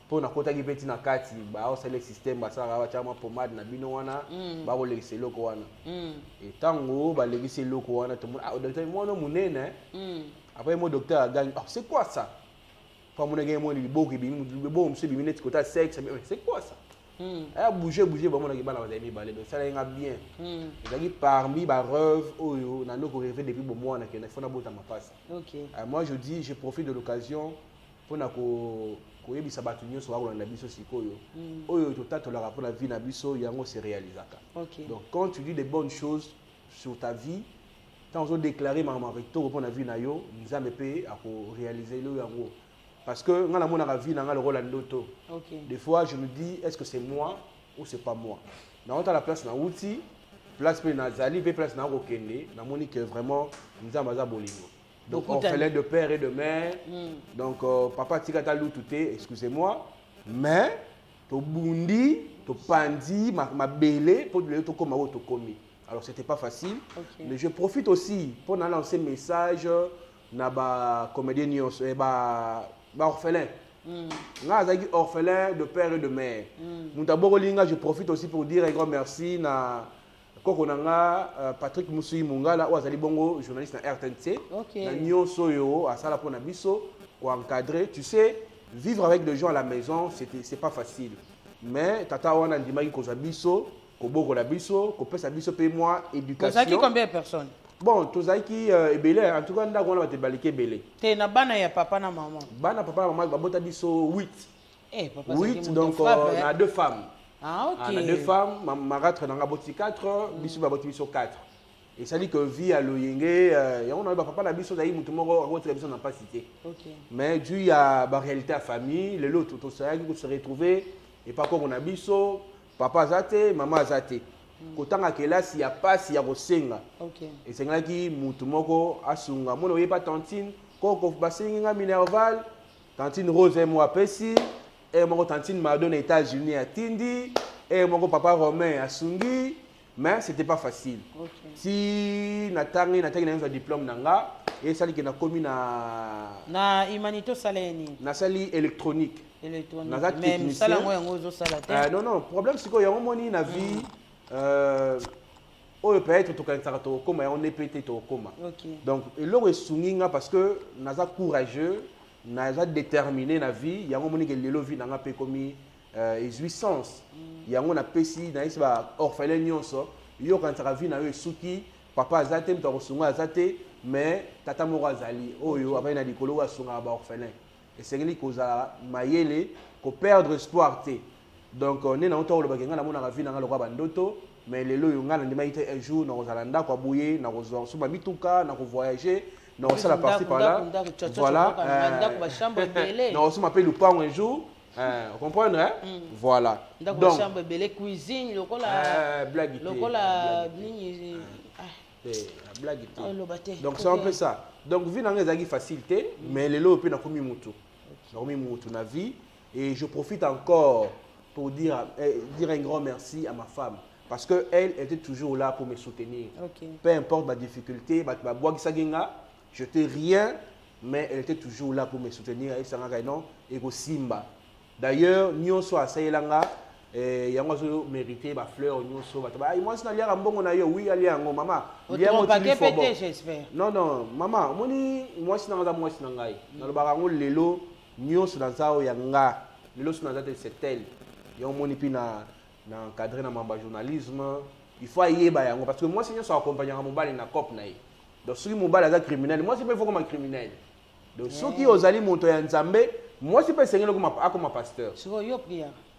Pour na kota kipeti na kati ba select system ba sara ba chama pomade na bino wana ba ko legise loko wana et tango ba legise loko wana tout monde ah docteur moi no munene après mon docteur a gagné c'est quoi ça pas mon gars moi libo ki bi bon monsieur bi net kota sexe c'est quoi ça a bouger ba mon gars ba na ba mi balé ça nga bien et parmi ba rêve oyo na no ko rêver depuis bon mois na que na fona bota ma passe. OK. Moi je dis je profite de l'occasion pour na ko koyebisa bato nyonso bakolanda biso sikoyo oyo totatolaka mpona vie na biso yango se réalisaka. Donc quand tu dis des bonnes choses sur ta vie tant ozodéclare makambo kitoko mpona vie na yo nzambe mpe akoréalise lo yango parce que nga namonaka vie na nga lokola ndoto. Des fois je me dis est-ce que c'est moi ou c'est pas moi naota la place na uti place mpe nazali mpe place na kokende namoni que vraiment nzambe aza bolingo. Donc orphelin de père et de mère. Donc papa tikata lututé, excusez-moi, mais to bundi, to pandi, ma belé pour le to comme to komi. Alors c'était pas facile, mais je profite aussi pour lancer message na ba comédien nyos ba orphelin. Nga azaki orphelin de père et de mère. Mutaboko linga je profite aussi pour dire un grand merci na Kokonanga Patrick Moussoui Mungala ou azali bongo journaliste na RTNC na nyonso yo asala pona biso ko encadrer tu sais vivre avec des gens à la maison c'est pas facile mais tata wana ndimaki ko biso ko boko la biso ko pesa biso pe moi éducation. Vous avez combien de personnes? Bon tozaki ebele en tout cas ndako wana batebalike ebele te na bana ya papa na maman na maman babota biso 8 papa 8 donc on a 2 femmes. Ah, OK. On a 2 femmes, ma ratre dans la boti 4, biso ba boti biso 4. Et ça dit que vie à l'oyenge, on a papa la biso d'ailleurs mutu moko ratre biso n'a pas cité. OK. Mais dû à la réalité à famille, les autres tout ça qui se retrouver et pas comme on a biso, papa zate, maman zate. Kotanga kela si ya pas si ya kosenga. OK. Et c'est là qui mutu moko asunga. Mon oye pas tantine, koko basenga Minerval, tantine Rose et moi pesi. Et mon tantine m'a donné aux États-Unis à Tindi, et mon papa Romain à Sungi, mais c'était pas facile. Si Natangé un diplôme nanga, et ça dit que na commis na humanité saleni. Na sali électronique. Même ça la moi ngozo salate. Non, problème c'est que y a un moni na vie oh peut-être to kan to comme on est pété to coma. Donc le sunginga parce que naza courageux. Naza déterminé na vie yango moni ke lelo vie nanga pe komi jouissance yango na pesi na isi ba orphelin nyonso yo quand ta vie na yo suki papa azate mto kosunga azate mais tata moko azali oyo abai na likolo wa sunga ba orphelin et c'est ngeli koza mayele ko perdre espoir te donc on est na onto lo bakenga na mona vie nanga lokwa bandoto mais lelo yo ngana ndima ite un jour na kozala ndako abuye na kozwa suma mituka na ko voyager. Non, c'est la partie par là. Voilà. Non, on m'appelle le pain un jour. Vous comprenez, hein? Voilà. Donc, chambre belle cuisine, le blague. Donc, c'est un peu ça. Donc, vie dans les facilité, mais les lots peuvent na komi mutu. Na komi mutu na vie. Et je profite encore pour dire un grand merci à ma femme. Parce qu'elle était toujours là pour me soutenir. Peu importe ma difficulté, ma boîte je n'étais rien, mais elle était toujours là pour me soutenir. Et Simba. D'ailleurs, nous sommes à Saïlanga, et nous avons mérité ma fleur. Moi, je suis allé à Mbongo, oui, allé à maman. J'espère. Non, maman, moi, je suis allé à moi, je suis allé à Lelo, nous sommes dans Yanga, Lelo, c'est elle. Il y a un monde qui na encadré dans le journalisme. Il faut y aller parce que moi, si je suis accompagné à mon bal, il cop na. Donc si mon bal est criminel, moi c'est pas comme un criminel. Donc ceux qui osent aller monter en Zambé, moi c'est pas enseigner comme un pasteur.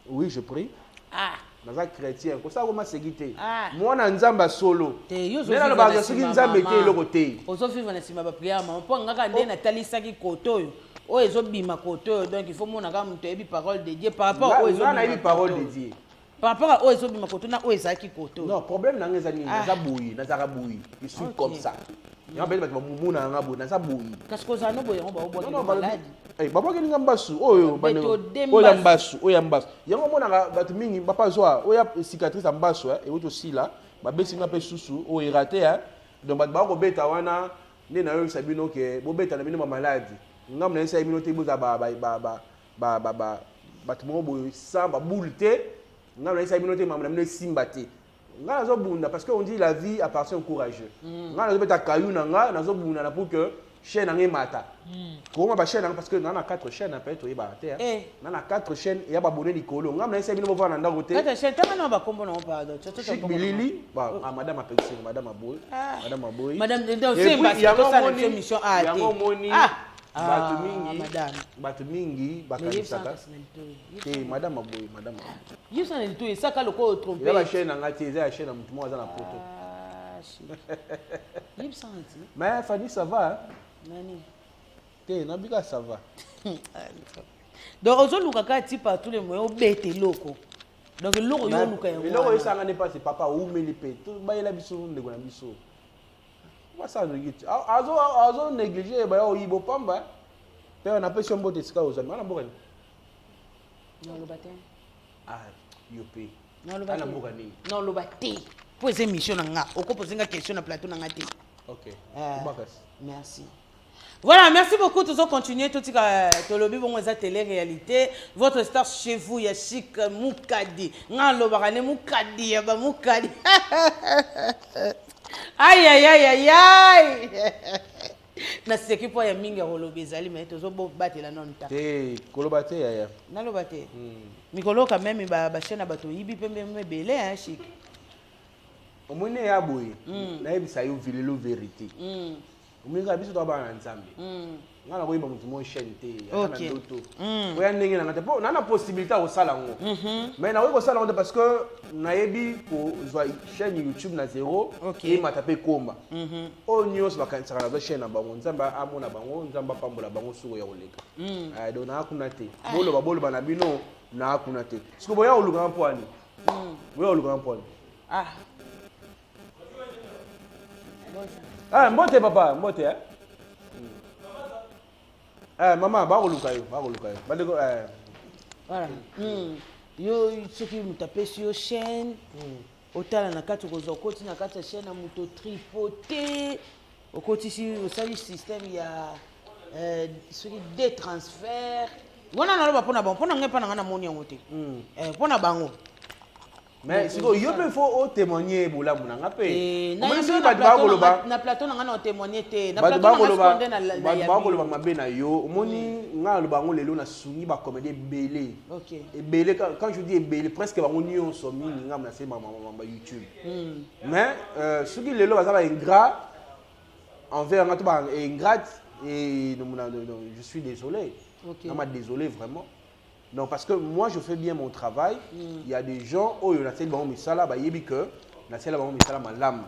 Oui, je prie. Ah. Dans un chrétien, comme ça comment sécurité. Moi na Nzamba solo. Mais dans le bas ceux qui Nzamba était le côté. Aujourd'hui on a si ma prière maman pour ngaka ndé na talisa ki koto. O ezobima koto donc il faut mona ka muto ebi parole de Dieu par rapport au ezobima. Na ebi parole de Dieu. Par rapport à Oezo Bimakoto, na Oeza qui koto. Non, problème n'a rien à dire. Je suis comme ça. Il y a un peu de moumou na ngabo na zabouyi. Qu'est-ce que ça nous boye on ba malade. Eh baba ke ngambasu oyo bane. Oya mbasu, oya mbasu. Yango mona batu mingi papa zoa oya cicatrice ambasu et auto si là, ba besi nga pe susu o raté hein. Donc batu ba ko beta wana ne na yo sabino ke bo beta na bino malade. Ngam na esa bino te boza batu mo boy sa ba boulte. Nga na isa binote mama na mino simbati nga nazo bunda parce que on dit la vie appartient aux courageux nga nazo beta kayu na nga nazo bunda na pour que chaîne ngai mata comment ba chaîne parce que na 4 chaînes après to yeba te na 4 chaînes ya ba bonne likolo nga na isa bino bo na ndako te 4 chaînes tama na ba kombo na pardon Chic Bilili ba madame apexi madame aboy madame donc c'est ça la émission a yango moni Batu mingi bakanisaka te madame aboy yisa nto esaka loko tromper ya ba chaîne ngati eza ya chaîne mutu mo za na poto yipsa nti mais Fanny ça va nani te na bika ça va donc ozoluka ka ti partout les moyens obete loko donc loko yo luka yango loko esanga ne pas c'est papa ou melipe to bayela biso ndeko na biso ça azo négliger ba o yibo pamba pe on appelle son bote sika ozami ana mboka ni non lo batin yope non lo batin ana mboka ni non lo batin poser mission nga oko poser nga question na plateau nga te OK merci. Voilà, merci beaucoup. Tous continuer tout ce lobby bon eza télé-réalité. Votre star chez vous, ya Chic Moukadi. Ngalo bakane Moukadi ya ba Moukadi. Aïe aïe aïe aïe aïe. Na seki po ya mingi holobi ezali mais tozo bo batela nonta. Te koloba te ya. Na loba te. Mikolo quand même ba chaîne bato yibi pembe belé hein Chic. Omone ya boye. Na yebisa yo vilelo vérité. Ominga biso to ba na nzambe. Ngala boyeba mutu mo chaîne te ya na ndoto. Oya ndenge na ngate po na possibilité o sala ngo. Mais na ko sala ngo parce que na yebi ko zwa chaîne YouTube na zéro et matape komba. O nyos bakansaka na chaîne na bango nzamba amona bango nzamba pambola bango suko ya oleka. Do na akuna te. Bolo na bino na akuna te. Siko boya oluka mpwani. Boya oluka mpwani. Mbote papa, mbote maman, ba koluka yo. Bandeko voilà. Yo soki mutape sur yo chaîne. Otala na kati ko zokoti na kati chaîne na muto tripoter. Okoti si osali système ya soki des transferts. Wana na loba pona bon, pona ngepa na moni yango te. Pona bango. Mais si il faut témoigner bola munanga pe. Na plateau na ngana témoigner te. Na plateau na responder na la. Ba ko loba mabe na yo. Moni nga loba ngo lelo na sungi ba comédie belé. OK. Et belé quand je dis belé presque ba ngoni so mingi nga na se mama YouTube. Mais ce qui lelo ba za ba ingrat envers nga to ba ingrat et je suis désolé. OK. Non, désolé vraiment. Non, parce que moi, je fais bien mon travail. Il y a des gens, oh, il y a des gens qui ont dit que il y a des gens qui ont malam.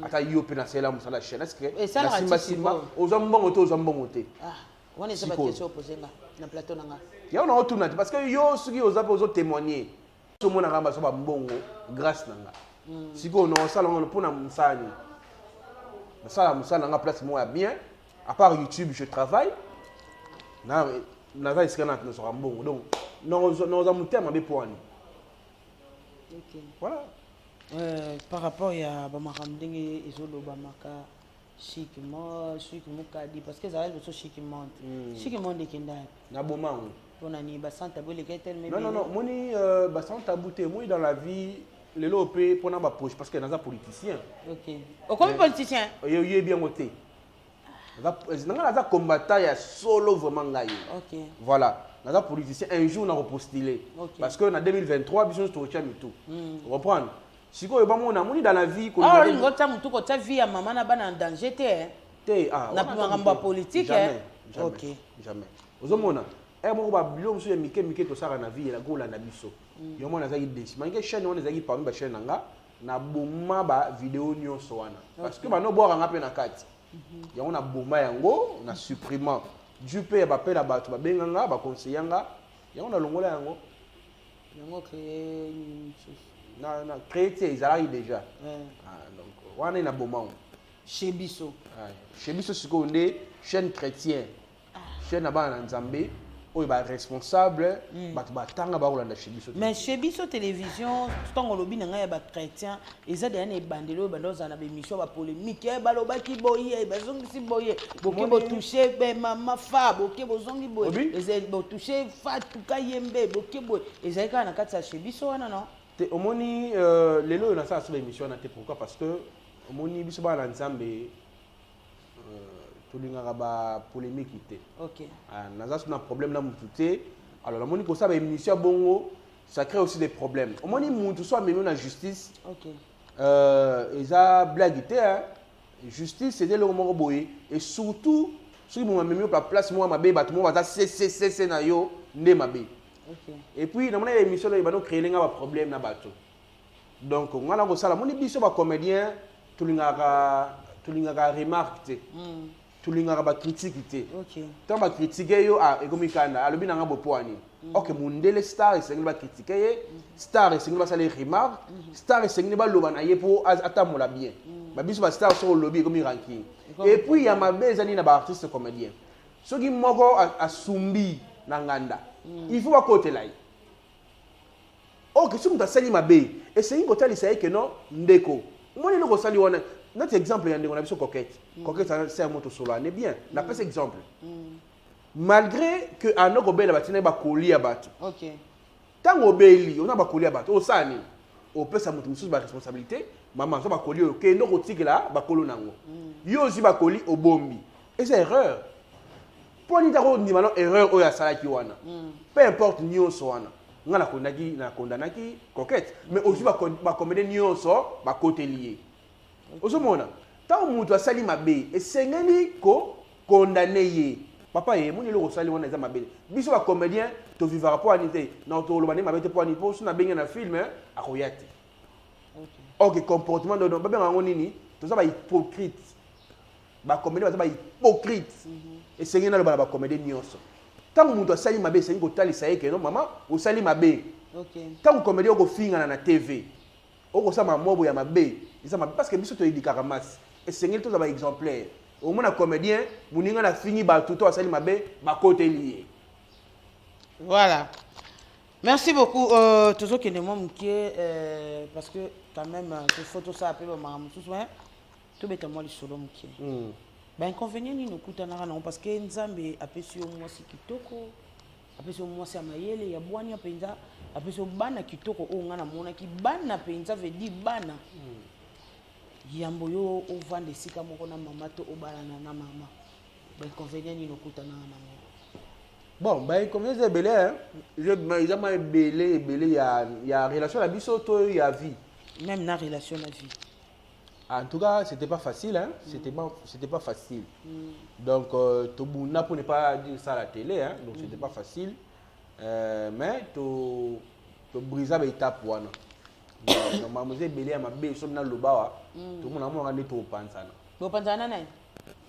Ata yope na sela musala chaîne. Est-ce que et ça la simba aux hommes bon côté. Ah, on est pas question poser na plateau nanga. Ya on a retourné parce que yo ceux qui osent témoigner. Tout le monde a ramassé ba mbongo grâce nanga. Siko on sala on pour na musani. Na musala nanga place moi bien. À part YouTube, je travaille. Naza iskana na sera mbongo. Donc nous avons terme avec poani. OK. Voilà. Par rapport à Bamakamdenge Izolo Bamaka Chic Moukadi parce que ça reste Chic Monde. Chic Monde kenda. Na bomango. Ponani basanta bole ketel mais non moni basanta bouté moi dans la vie les lopé pona ba poche parce que naza politicien. OK. Au comme politicien. Yo bien voté. naza combattant ya solo vraiment ngai. Ok. Voilà. Naza politicien un jour na repostuler. Parce que en 2023 biso to tient tout. Reprendre. Siko ba mona moni dans la vie ko ah ngota mutu ko ta vie ya maman na bana en danger te na pima politique jamais. OK. Jamais. Ozomona moko ba bilo musu ya mike to sara na vie la gola na biso. Yo mona za idesi. Manke chaîne on ezaki parmi ba chaîne nga na boma ba vidéo nyonso wana. Parce que ba no boka nga pe na kati. Yango na boma yango na supprimant. Du pe ba pe la ba to ba benga nga ba conseiller nga. Yango na longola yango. Yango créer na créé ezalaki déjà. Donc wana na boma. Chez biso. Chez biso siko nde chaîne chrétien. Chaîne na bana nzambe oyo ba responsable bato batanga ba kolanda chez biso. Mais chez biso télévision tant lobi na ngai ba chrétien eza de ane bandelo bandoza na émission ba polémique ba lobaki boye ba zongi boye boke bo toucher be mama fa boke bo zongi boye eza bo toucher fa tuka yembe boke boye eza ka na kati ya chez biso wana non te omoni lelo na sa sur émission na te pourquoi parce que omoni biso ba na nzambe tolingaka ba polémique te. OK. Naza sur un problème na mutu te. Alors la moni ko sa ba émission bongo ça crée aussi des problèmes. Omoni mutu soit même na justice. OK. Eza blague te hein. Justice c'est le moment boye et surtout si mo même pa place moi mabe bato mo baza c'est na yo nde mabe. OK. Et puis na mona émission là ba no créer nga ba problème na bato. Donc ngana ko sala moni biso ba comédien tolingaka remarque te. Tulingaka ba critique te. OK. Tant ba critiquer yo ekomikanda alobi nanga bopoani. OK mundele star esengi ba critiquer ye, star esengi ba sala remarque, star esengi ba loba na ye po atamola bien. Ba biso ba star so lobby ekomi ranking. Et puis ya mabeza ni na ba artiste comédien. Soki moko asumbi na nganda. Il faut ba côté là. OK, si muta sali mabe, esengi ko tali sai que non ndeko. Moni no ko sali wana. Notre exemple, il y a une coquette. Coquette, c'est un mot solo. On est bien. On a pas cet exemple. Malgré que à nos gobelins, il y a des colis à battre. OK. Tant qu'on obéit, on a des colis à battre. Au sani, on peut s'amuser sous la responsabilité. Maman, on a des colis. OK, nous retirons là, des colis nango. Yo aussi des colis au bombi. Et c'est erreur. Pour nous dire ni malon erreur au ya salaki wana. Peu importe ni on soana. On a condamné coquette. Mais aussi va commettre ni on so, va côté lié. Ozomona tant mutu asali mabe esengeli ko condamner ye papa ye moni lo sali wana za mabe biso ba comédien to vivra pour anité na to lo bani mabe te pour anité pour na benga na film akoyate. OK comportement do ba benga ngoni nini to za ba hypocrite ba comédien ba hypocrite esengeli na lo ba comédien nyonso tant mutu asali mabe esengeli ko tali sa yeke non maman osali mabe. OK. Tant comédien ko finga na TV oko sama mobo ya mabe parce que biso to edikaka mas esengeli to za ba exemplaire au moins na comédien muninga na fini ba tout asali mabe ba côté lié. Voilà. Merci beaucoup toujours que ne mom qui parce que quand même ces photos ça appelle maman tout soin tout bête moi les solo mki. Ben inconvénient ni nokutana na parce que nzambe apesi yo mwasi kitoko apesi yo mwasi amayele ya bwani apenza apesi bana kitoko o ngana mona ki bana penza veut dire bana yambo yo ovande sika moko na mama to obalana na mama ba inconvénient ni nokutana na bon ba inconvénient belé hein ils ont belé ya relation la biso to ya vie même na relation la vie. En tout cas, c'était pas facile hein, c'était pas facile. Donc to buna pour ne pas dire ça à la télé hein, donc c'était pas facile. Mais to brisa ba étape wana. Normalement c'est belé ma be so na lobawa. To mona mo ngande to pansana. Bo pansana nai?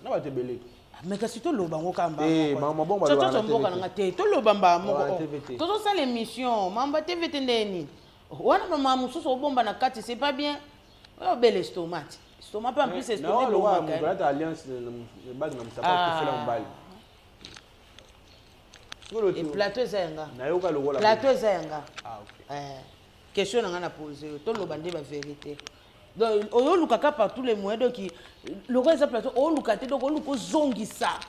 Na ba te belé. Mais kasi to loba ngoka mba. Maman bon ba loba. To mboka na ngate to loba mba moko. To so ça l'émission, mamba TVT ndeni. Wana mama mususu obomba na kati c'est pas bien. Oh bel estomac. Estomac en plus estomac le roi mon alliance le bag na msapa ko fela mbali. Et plateau zenga. Na yoka le roi. Plateau zenga. Ah OK. Question na ngana poser. To lo bande ba vérité. Donc o lukaka par tous les moyens donc le roi ça plateau o lukate donc o luko zongisa.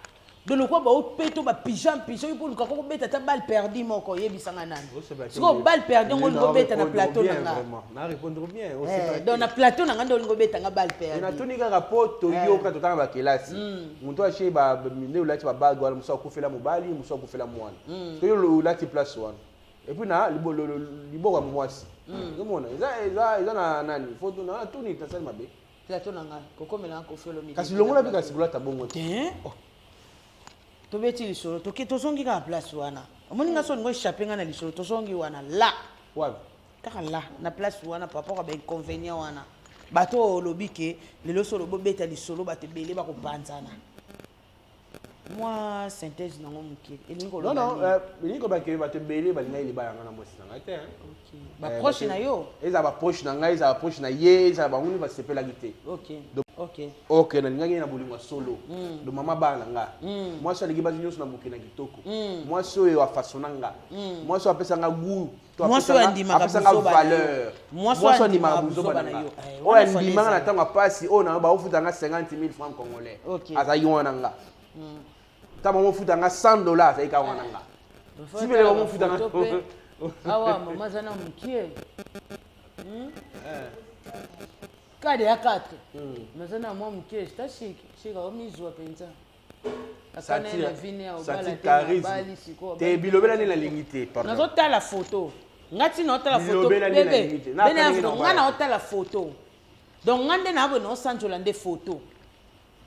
donc le quoi ba peto ba pyjama pour le kako beta ta balle perdue moko yebisanga nani siko balle perdue ngo beta na plateau nanga na répondre bien donc na plateau nanga ndo beta nga balle perdue na toni ka rapport to yo ka to tanga ba kelasi muntu ache ba minde ulati ba bag wala musa kufela mobali musa kufela mwana to yo ulati place wana et puis na libo wa mwasi ngomona eza na nani photo na toni ta sali mabe plateau nanga kokomela ko felo mi kasi longola bika sibula tabongo te tobeti lisolo toki tozongi ka place wana omoni nga so ngo échapper nga na lisolo tozongi wana la wapi kaka la na place wana par rapport à ba inconvénient wana bato lobi ke lelo solo bobeta lisolo bato belé ba ko panzana moi synthèse nango muke elingo non non elingo ba ke bato belé ba linga ile ba yanga na mosi na te OK ba proche na yo eza ba proche na ngai eza ba proche na ye eza ba nguni ba sepela gite OK na linga na bolingo solo do mama ba na nga moi so lingi ba nyonso na muke na kitoko moi so yo afasona nga moi so apesa nga goût moi so andima ka valeur moi so andima ka buzo ba na yo o andima na tanga pasi o na ba ofuta nga 50,000 francs congolais aza yona nga tama mo futa nga $100 ayi ka wana nga sibele mo futa nga awa mama zana mukie kade ya 4 mazana mo mukie shika omizwa penza akana na vini ya obala te bali siko te bilobela ni na lingite pardon nazotala photo ngati na otala photo bebe bena ngana otala photo donc ngande na abo no sanjola nde photo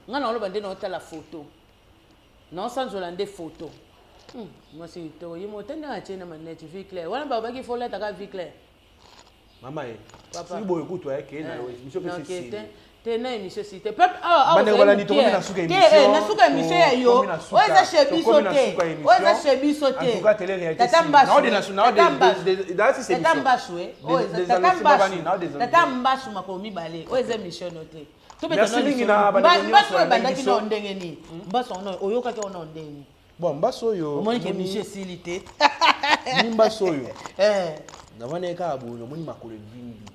ngana oloba nde na otala photo non sans Hollande photo moi c'est to yimo tenda na chena maneti vie claire wana baba ki fola ta ka vie claire mama si boy écoute ke na émission que c'est te na émission si te peuple bande wala ni to na suka émission na suka émission ya yo oza chebiso te oza chebiso te en tout cas télé réalité tatamba de national dans ces émissions tatamba choué tatamba chou makomi balé oza émission noté merci mingi na mbaso bandaki na ndenge ni mbaso oyoka ke ona ndenge bon mbaso yo omoni ke miche silité ni mbaso yo na vane ka abu no moni makole vimbi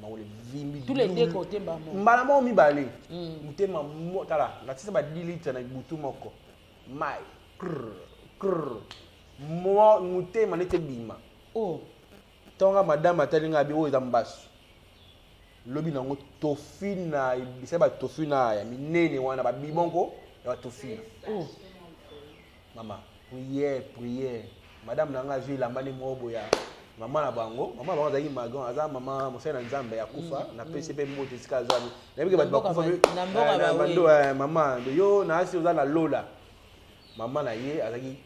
makole vimbi tous les deux côtés mbamo mbala mo mi balé mutema motala na tisa ba 10 litres na butu moko mai mo mutema nete bima tonga madame atalinga bi o za mbaso lobi nango tofina bisa ba tofina ya minene wana ba bibongo ya tofina mama prière madame nanga zui la mani mobo ya mama na bango zaki magon aza mama mosana nzambe ya kufa na PCP mbote sika zami na bike ba kufa na bando mama yo na asi oza na lola mama na ye azaki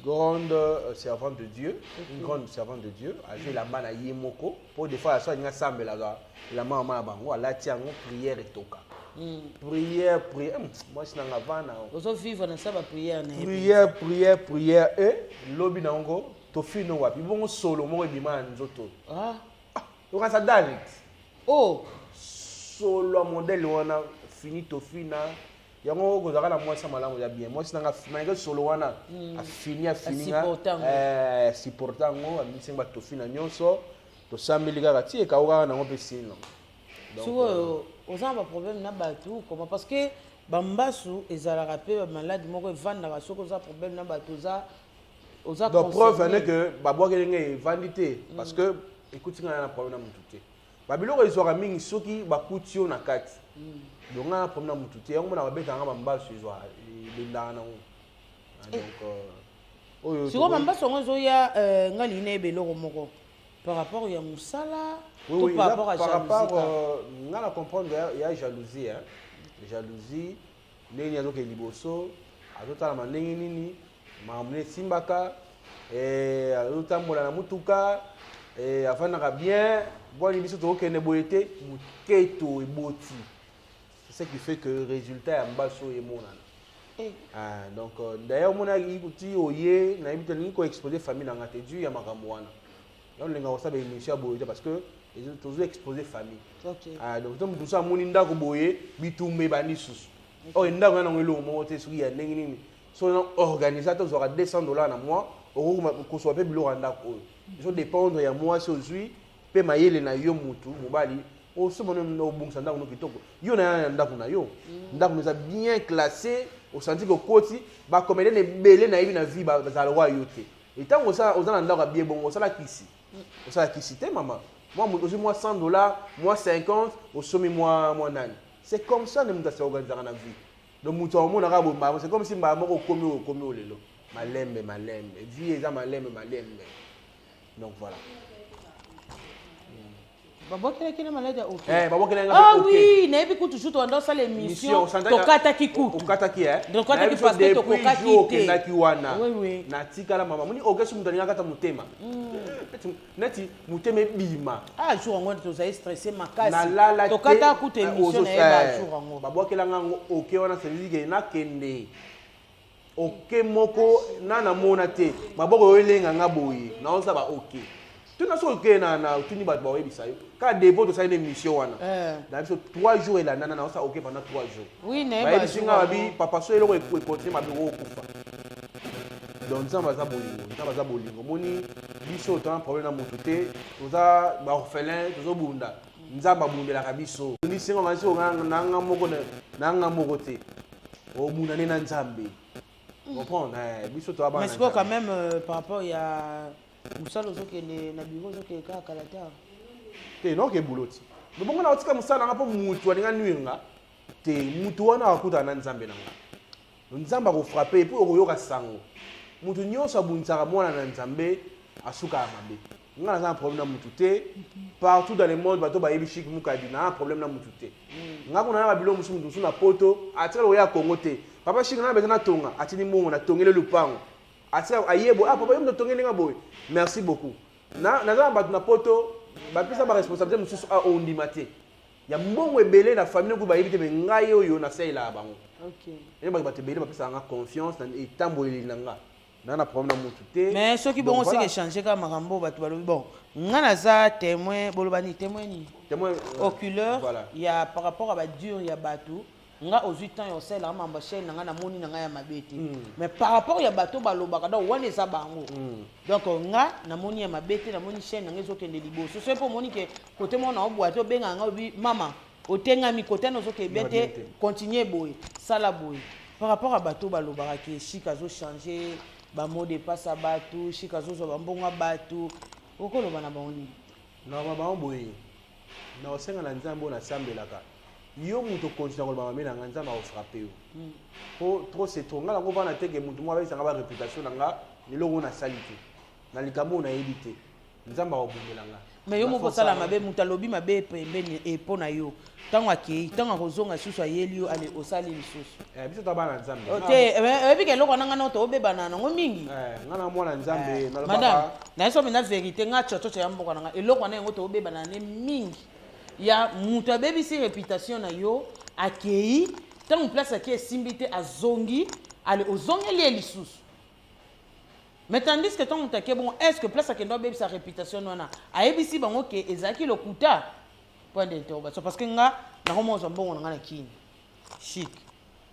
grande servante de Dieu, une grande servante de Dieu, a joué la main à Yemoko, pour des fois, elle a semblé la main à Bango, elle a tiré prière et toka. Prière, moi je suis dans la vanne. Vous vivez dans ça, prière. Prière, et l'obi nango, tofi no wapi, bon solo, moi et bima nzoto. Donc ça direct. Solo modèle, on a fini tofi na. yango kozaka na mwasi malamu ya bien mwasi nanga mainga solo wana afini supportant ngo amisi ba tofina nyonso to sambeli kaka tie ka oka nango pe sino donc ozamba problème na batu comment parce que bambasu ezalaka pe ba malade moko evandaka soko za problème na batu oza donc preuve est que babwakelenge evandité parce que écoute nga na problème na mutu te babiloko ezwaka mingi soki bakuti yo na kati donc on a problème mutu te yango na babeta nga bambasu ezwa bendaka nango donc oyo siko bambasu yango ezoya ngali na ebeloko moko par rapport ya mosala to par rapport à jalousie nga na comprendre ya jalousie jalousie ndenge azoke liboso azotalama ndenge nini makambo esimbaka azotambola na mutuka afandaka bien bwani biso tokokende boye te moketo eboti. C'est ce qui fait que le résultat est mbaso et monana. Donc d'ailleurs mon ami kuti oye na ibita ni ko exposer famille na ngate du ya makambo wana. Donc lenga osabe émission boye parce que ils ont toujours exposé famille. OK. Donc tout ça moni ndako boye bitumbe bani susu. Oh ndako na ngelo mo te suki ya ndenge nini. So organisateur aura $200 na mois ko so pe bilo ndako. Ils ont dépendre ya moi si aujourd'hui pe mayele na yo mutu mobali. O so mono no bungsa ndako no kitoko yo na ndako na yo ndako nous a bien classé au senti que côté ba comédien ne belé na yebi na vie ba za le roi yoté et tant on ça on a ndaka bien bon on ça la kisi on ça la kisi te maman moi moi $100 moi 50 au sommet moi nani c'est comme ça ne m'ta organiser dans la vie donc mutu au monde arabe c'est comme si ba moko komi au lelo malembe vie eza malembe donc voilà. Ah oui, n'avez pas toujours dans ça l'émission. Tokata qui coûte. Tokata qui est. Tokata qui passe que tokata qui est. Oui oui. Natika la maman. Moni ogesu mutania kata mutema. Neti muteme bima. Ah jour en mode tu as stressé ma casse. Tokata coûte émission na ba jour en mode. Babo kela ngango oke wana service na kende. Oke moko na mona te. Maboko yolenga ngaboyi. Na onza ba oke. Tu n'as pas que na tuni ba ba webisa yo. Quand dépôt de ça une émission wana. Na biso 3 jours et la nana na ça OK pendant 3 jours. Oui, né ba bisinga bi papa so eloko écouter ma bureau kufa. Donc ça va za bolingo. Moni biso tant problème na motuté, toza ba orphelin, tozo bunda. Nzamba bundela ka biso. Ni singa ngasi na nga moko te. O bunda na nzambe. Comprendre biso to abana. Mais c'est quand même par rapport il y a musala ozokende na bureau ozokende kaka la terre te non ke buloti bongo na otika musala ngapo mutu alinga nwinga te mutu wana akuta na nzambe nanga nzamba ko frapper pour oyoka sango mutu nyonso abuntaka mwana na nzambe asuka mabe ngana za problème na mutu te partout dans le monde bato ba yebi chic mukadi na problème na mutu te ngako na bilo musu mutu na poto atika lo ya Congo te papa chic na bezana tonga atini mongo na tongele lupango atia ayebo papa yom tongele nga boy merci beaucoup na na poto ba pesa ba responsabilité mususu a ondimate ya mbongo ebele na famille ko ba yebite be ngai oyo na sela bango OK et ba te bele ba pesa nga confiance na etamboleli nanga na problème na mutu te mais ceux qui vont aussi échanger ka makambo ba tu balobi bon ngana za témoin bolobani témoin oculaire voilà. Il y a par rapport à ba dur il y a bateau nga aux 8 ans yo sela mamba chaîne nga na moni nga ya mabete mais par rapport ya bateau balobaka donc wana eza bango donc nga na moni ya mabete na moni chaîne nga ezokende liboso so pour moni ke côté mona obwa to benga nga obi mama otenga mi côté no zoke bete continuer boy sala boy par rapport à bateau balobaka ke chika zo changer ba mot de passe à bateau chika zo ba mbonga bateau okoloba na bango na ba boy na osenga na nzambo na sambelaka yo muto continue ko ba mena nzamba o frapper yo trop c'est trop ngala ko bana teke mutu mo ba isanga ba réputation nga ni lo na salite na likambo na edité nzamba o bungela nga mais yo mo kosala mabe mutu alobi mabe pembeni epona yo tango akei tango kozonga susu ayeli yo ale osali lisusu biso ta bana nzambe te ebike eloko nanga na to obebana nango mingi ngana mwana nzambe na madame na eso mina vérité nga chocho ya mboka nanga eloko na yango to obebana ne mingi ya mutu abebisi réputation na yo akei tango place aki esimbite azongi ale ozongeli lisusu mais tandis que tango take bon est-ce que place akendo abebisa réputation wana ayebisi bango ke ezaki lokuta point d'interrogation parce que nga nakomoza mbongo nanga na kini chic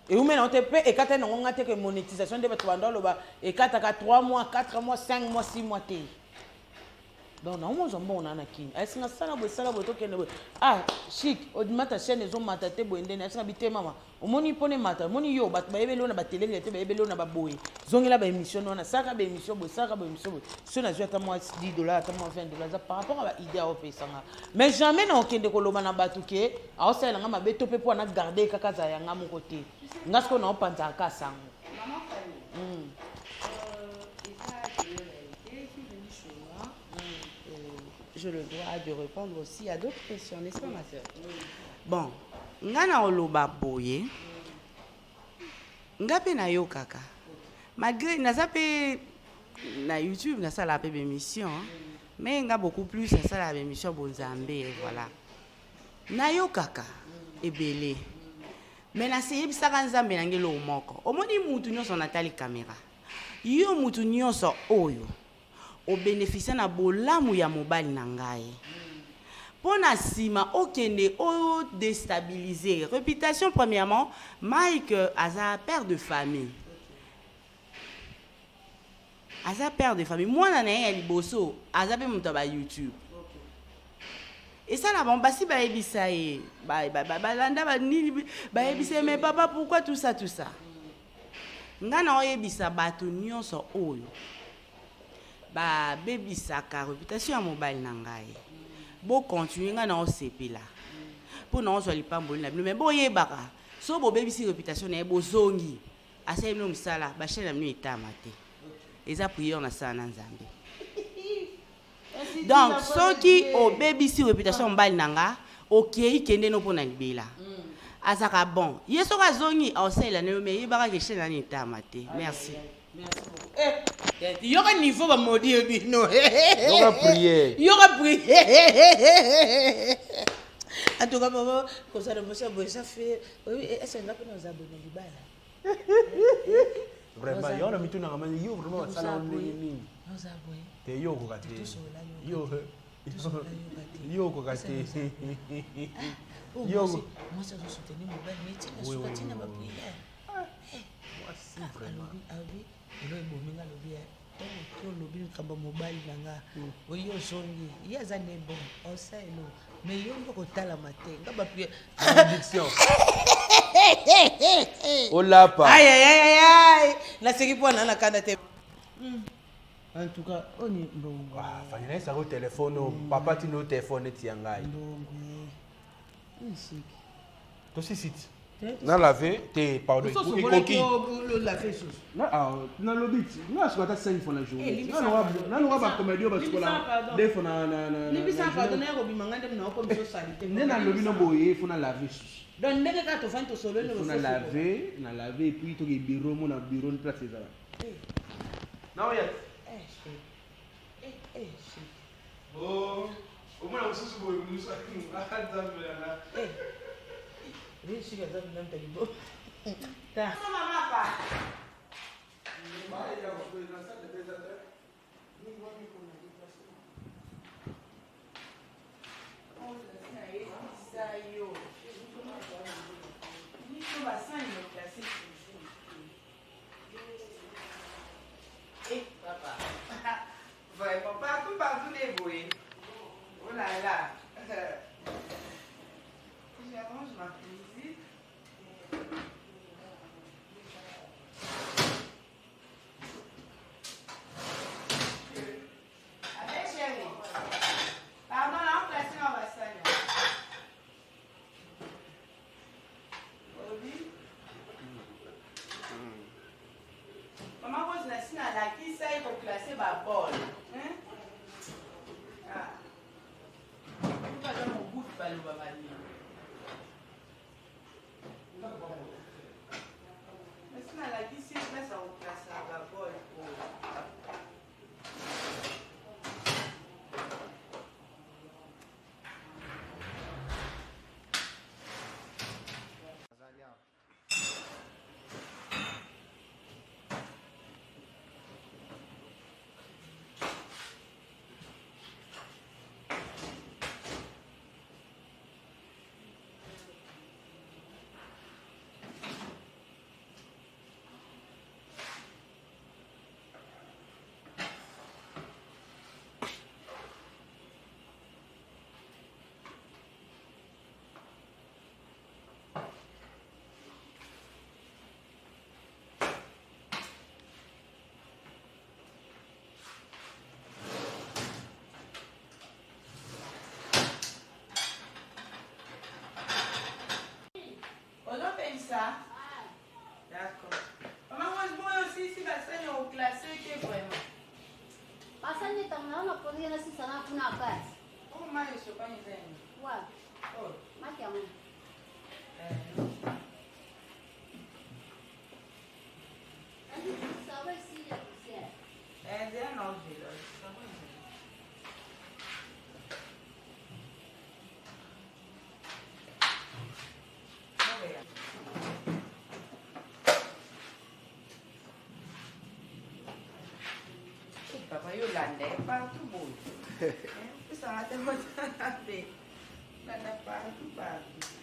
et ou maintenant te pe ekata nango nga te que monétisation de bato bando loba ekataka 3 mois 4 mois 5 mois 6 mois te donc nakomoza mbongo nanga na kini asinga sala bo tokende bo chic odimata chaîne ezo mata te boendene asinga bite mama omoni pone mata omoni yo bato bayebeli na batelenge te bayebeli na baboye zongela ba émission wana saka ba émission bo so na ata moi $10 ata moi $20 par rapport à ba idée au pesanga mais jamais na okende koloba na bato ke aosala nga mabe to pe po na garder kaka za yanga mon côté ngasko na opanta ka sango je le dois de répondre aussi à d'autres questions, n'est-ce pas ma soeur? Bon, ngana oloba boye. Ngape na yo kaka. Malgré nazape na YouTube na sala pe émission, mais nga beaucoup plus na sala émission bonzambe voilà. Na yo kaka ebele. Mais na seye bisaka nzambe na ngelo moko. Omoni mutu nyonso na tali caméra. Yo mutu nyonso oyo. Au bénéfice na bolamu ya mobali na ngai. Pona sima okende o déstabiliser. Réputation premièrement, Mike aza père de famille. Aza père de famille. Moi na ya liboso, aza pe muto ba YouTube. Et ça là bon basi ba ebisa e ba landa ba ni ba ebisa mais papa pourquoi tout ça nga na oyebisa bato nyonso oyo babebisaka réputation ya mobali na ngai bocontinue nga na osepela mpo na ozwa lipamboli na bino me boyebaka so bobebisi réputation na ye bozongi asali bino mosala bashene na bino etama te eza priere na sala na nzambe donc soki obebisi réputation ya mobali na nga okei kende no mpo na libela azaka bon ye soki azongi aosalela na yo me yebaka ke shene na bino etama te merci. Yoga niveau va maudire bino. Yoga prière. Yoga prière. En tout cas, maman, comme ça, ça fait. Oui, est-ce qu'on a pas nos abonnés du bal? Vraiment, yo na mitu na ngamani yo vraiment ça na nini. Nos abonnés. Te yo ko kate. Yo ko kate. Yo. Moi ça je soutenir mon bal mais tu ne soutiens pas ma prière. Moi si vraiment. Ah oui. Elo ebominga lobi ya to lobi kamba mobali nanga oyo zongi yaza ne bon oselo mais yo ngoko tala mate ngaba pie Addiction. Olapa. Aïe na seki pona na kanda te en tout cas oni ndongo Fanya ça au téléphone papa ti no téléphone ti yangai. ndongo nsiki To si site. Na laver te pardon. Et coquille la fait sauce Na lobiti. Na squata 5 fois la journée. Na no ba comédie ba squala. Des fois na libisa pardon na ko bimanga ndem na ko miso salite na lobi no boye faut na laver. donc ndenge ka to fanto solo le Faut na laver et puis to ke bureau mon na bureau ni place ça. Na oya. Oh, au moins on se souvient nous ça oui je suis dans même talibo ta Partout les bruits. Oh là là. J'arrange ma cuisine. Allez chérie. Pardon, là on place dans la salle. Oui. Maman pose la signe à la qui ça il faut classer ma bol. Hein? Ah. Pourquoi dans mon goût pas le babali? Mais si on a la qui si je laisse en place ma bol pour. Ça? D'accord. Maman, moi aussi, si la scène est classée, que vraiment. Asante tamnaona kulia na sisi sana kuna kazi. Comment moi, je suis pas une reine? Wapi? Oh. Maki ya mama. Sawa si ya kusia. Dia não, filho. Papa, eu lá, né? Para tu boi. Isso até botar bem. Nada para tu bato.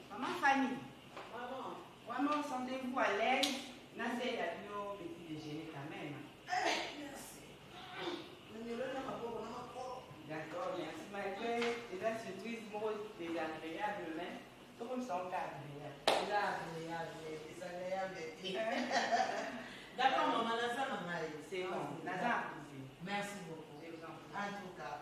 Maman Fanny, vraiment sentez-vous à l'aise. Nassé a nos petit déjeuner quand même. Merci. D'accord, merci. Malgré la surprise, moi, c'est agréable, mais tout le monde semble agréable. C'est agréable. D'accord, maman, Naza, maman. C'est bon, Naza. Merci beaucoup. Je vous en prie. En tout cas.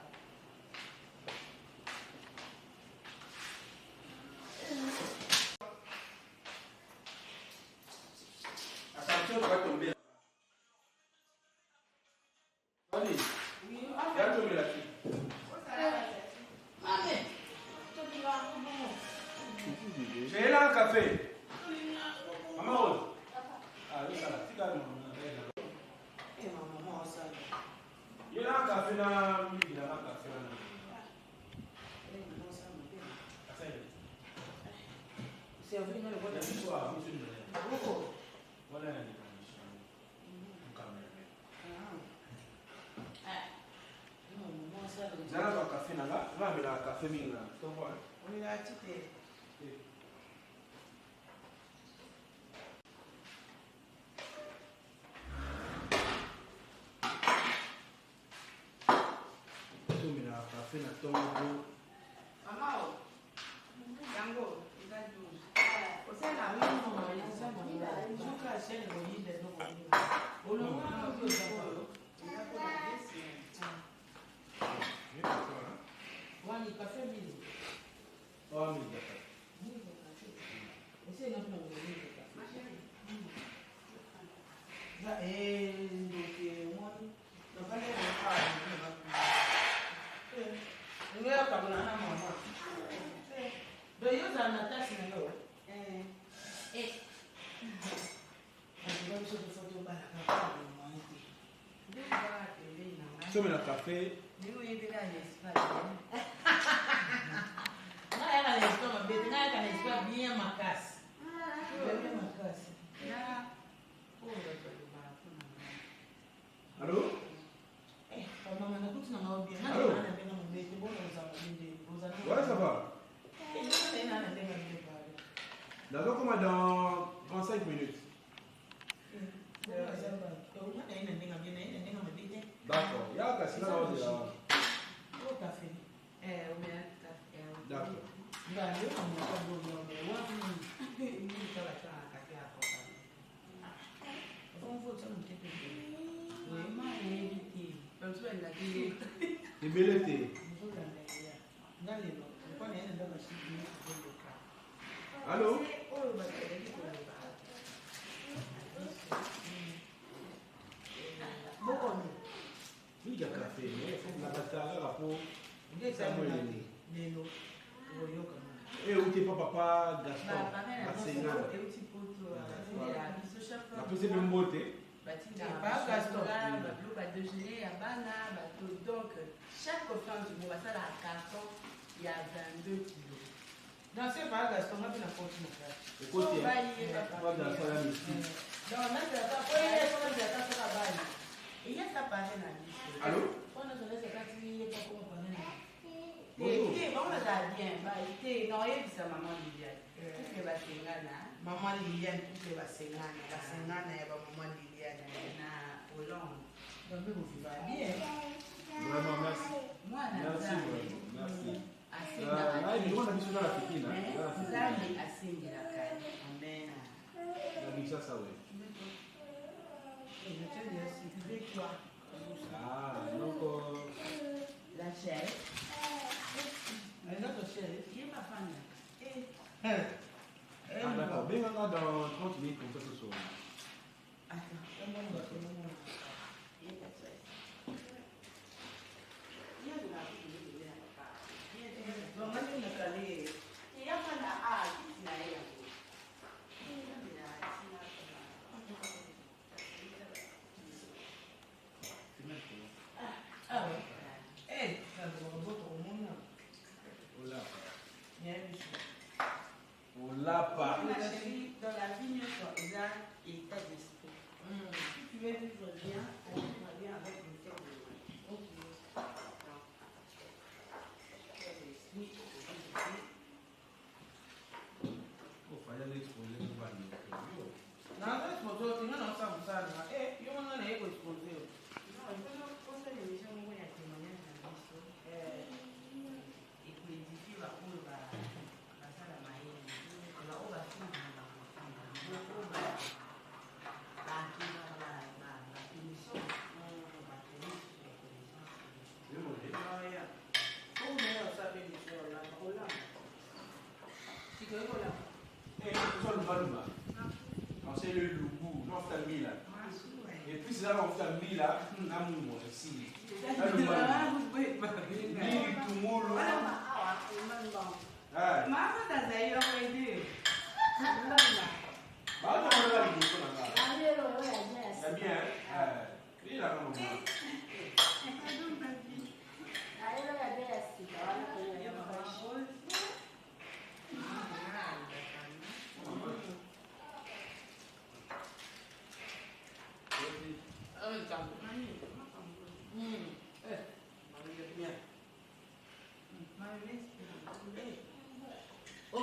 Attention, tu vas tomber. Allez, viens tomber là-dessus. J'ai là un café. Maman Rose. Ah, oui, ça va. Tu gardes maman. Et ma maman, ça. Il y a un café là. Il y a un café là. C'est vrai, mais le voit Il soir, monsieur le maire. Voilà les conditions. Là, un café là. Là, mais là, un café mine là. Tu vois? On est là, tu t'es. Café na tongo. Maman, Yango, il a 12. C'est la même maman, il a ça, maman. Je crois que c'est le bonheur de nos bonheurs. Au long cours, il a pas la ouais, le café, mille. Oh, mais d'accord. Et c'est notre nom, le café. Et donc, moi, je vais aller à la maman. Donc, il y a un attache, So, mais le café. Bien ma casse. Allô? Allô? Ouais, ça va. D'accord, comment dans 5 minutes? D'accord. Il y a un café là. D'accord. Les belletés. Allô? Il y a café, la bataille, la peau. Et où t'es papa Gaston? La plus c'est même beauté. Donc, chaque fin du mois, ça, la carton, il y a 22 kilos. Dans ce cas, Gaston, on va bien continuer. Écoutez, on va dans ça là ici. Il y a ça pareil dans la liste. Allô? Bonjour. Maman Liliane, toutes les Bassengana, Bassengana et maman Liliane. Hollande. Donc, vous vivez bien. Vraiment, merci. Moi, Merci, merci. assez Là, il y a une mission dans la petite. Amen. La mission, ça, oui. Et je te dis aussi, toi. Ah, donc. La chair. Un autre chéri. Qui est ma femme? Ah, d'accord. Bien, on a dans 30 minutes comme ça ce soir. Ah oui. Eh, ça doit être au monde. On l'a pas. Il y a une chose. On l'a pas. Ma chérie, dans la vie, nous sommes état d'esprit. Si tu veux vivre bien, on va bien avec le cœur de l'homme. mbila. Et puis c'est là qu'on fait mbila, na mungu aussi. Mbili tumulu. Ah. Mama tazai yo kwende. Baada ya kuona kitu na ngara. Ya bien. Mbila kama mama.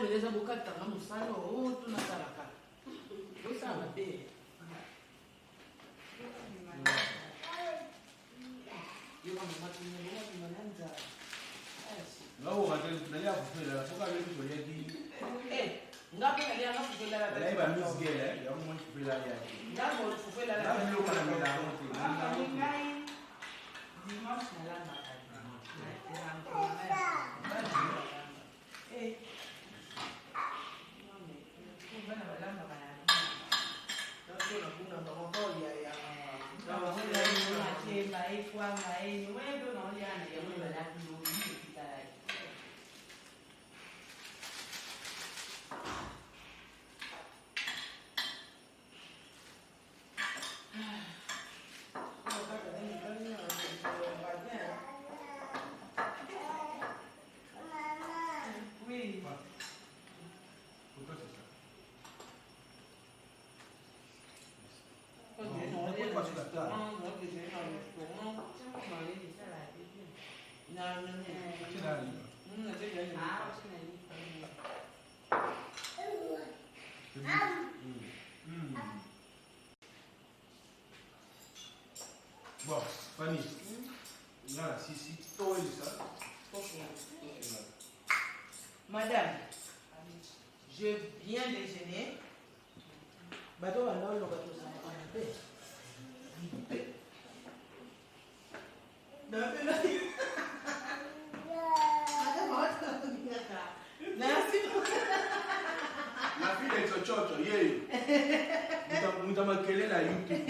Beleza, boca tá no salo outro na caraca. Eu sabe bem. Eu vou matar Não, mas ele afufela, só que ele foi aqui. Ngapi ngalia na kufela la. Ele vai nos guiar, é um monte de fela ali. Ngabo kufela la. Não, não para me dar um dimanche na la na. Bon, Fanny, là, si, toi, ça. Madame, je viens déjeuner. Bateau va là, le bateau ça va merci. La fille de Chochocho, yeah. Nous avons quelle la YouTube.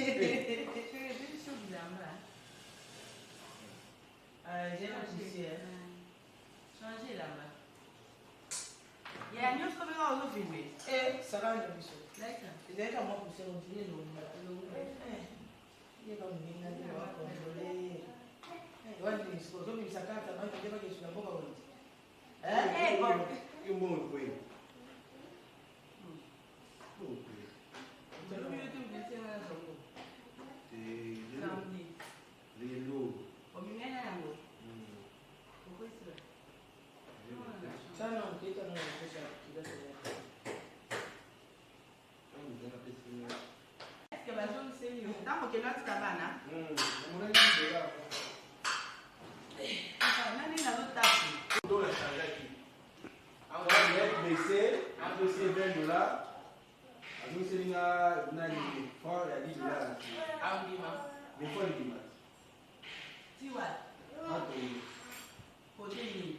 J'ai changé là-bas. Il y a un autre qui va filmer. Ça va le bichon. D'accord. Il est comme moi pour se retirer le il est comme une nana qui va contrôler. Il va dire ce que je me sacre, ça va te dire que je suis un peu comme Et bon, oui. c'est le mieux que vous mettez à la zone. Les lots. Au milieu de la zone. Pourquoi c'est là? Ça non, qui est un peu ça. Est-ce que la zone c'est mieux? Tant que l'autre cabane. Nani na l'autre taxi? On doit la changer aquí. On va mettre baisser, après c'est $20. Nous c'est là, on a dit, fort, il y a $10. Ah oui, ma. Mais faut le dire. Tu vois? Côté lui.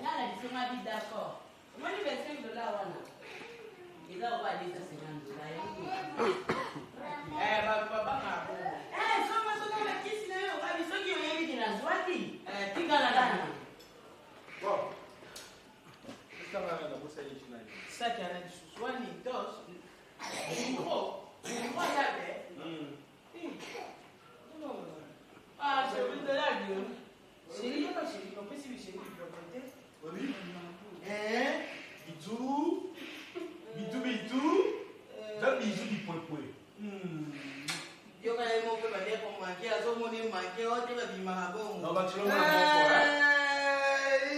Là, la discussion m'a dit d'accord. Moi, je vais $25 wana. Et là, on va aller $50. Papa, so na kisi na yo, abi so ki oyebi ki na zwati. Tingala dana. Bon. Est-ce qu'on va regarder pour ça les chinais? Ça qui a l'air de soit ni dos. Micro. Micro y ah, c'est le de la gueule. Chérie, pas chérie, on peut suivre chérie qui peut prêter. Oui. Bidou. Bidou. J'aime bisou du point. Yo quand même on peut pas dire qu'on manquait, à ce moment il manquait, on te va bien marabon. Non, bah tu l'as pas.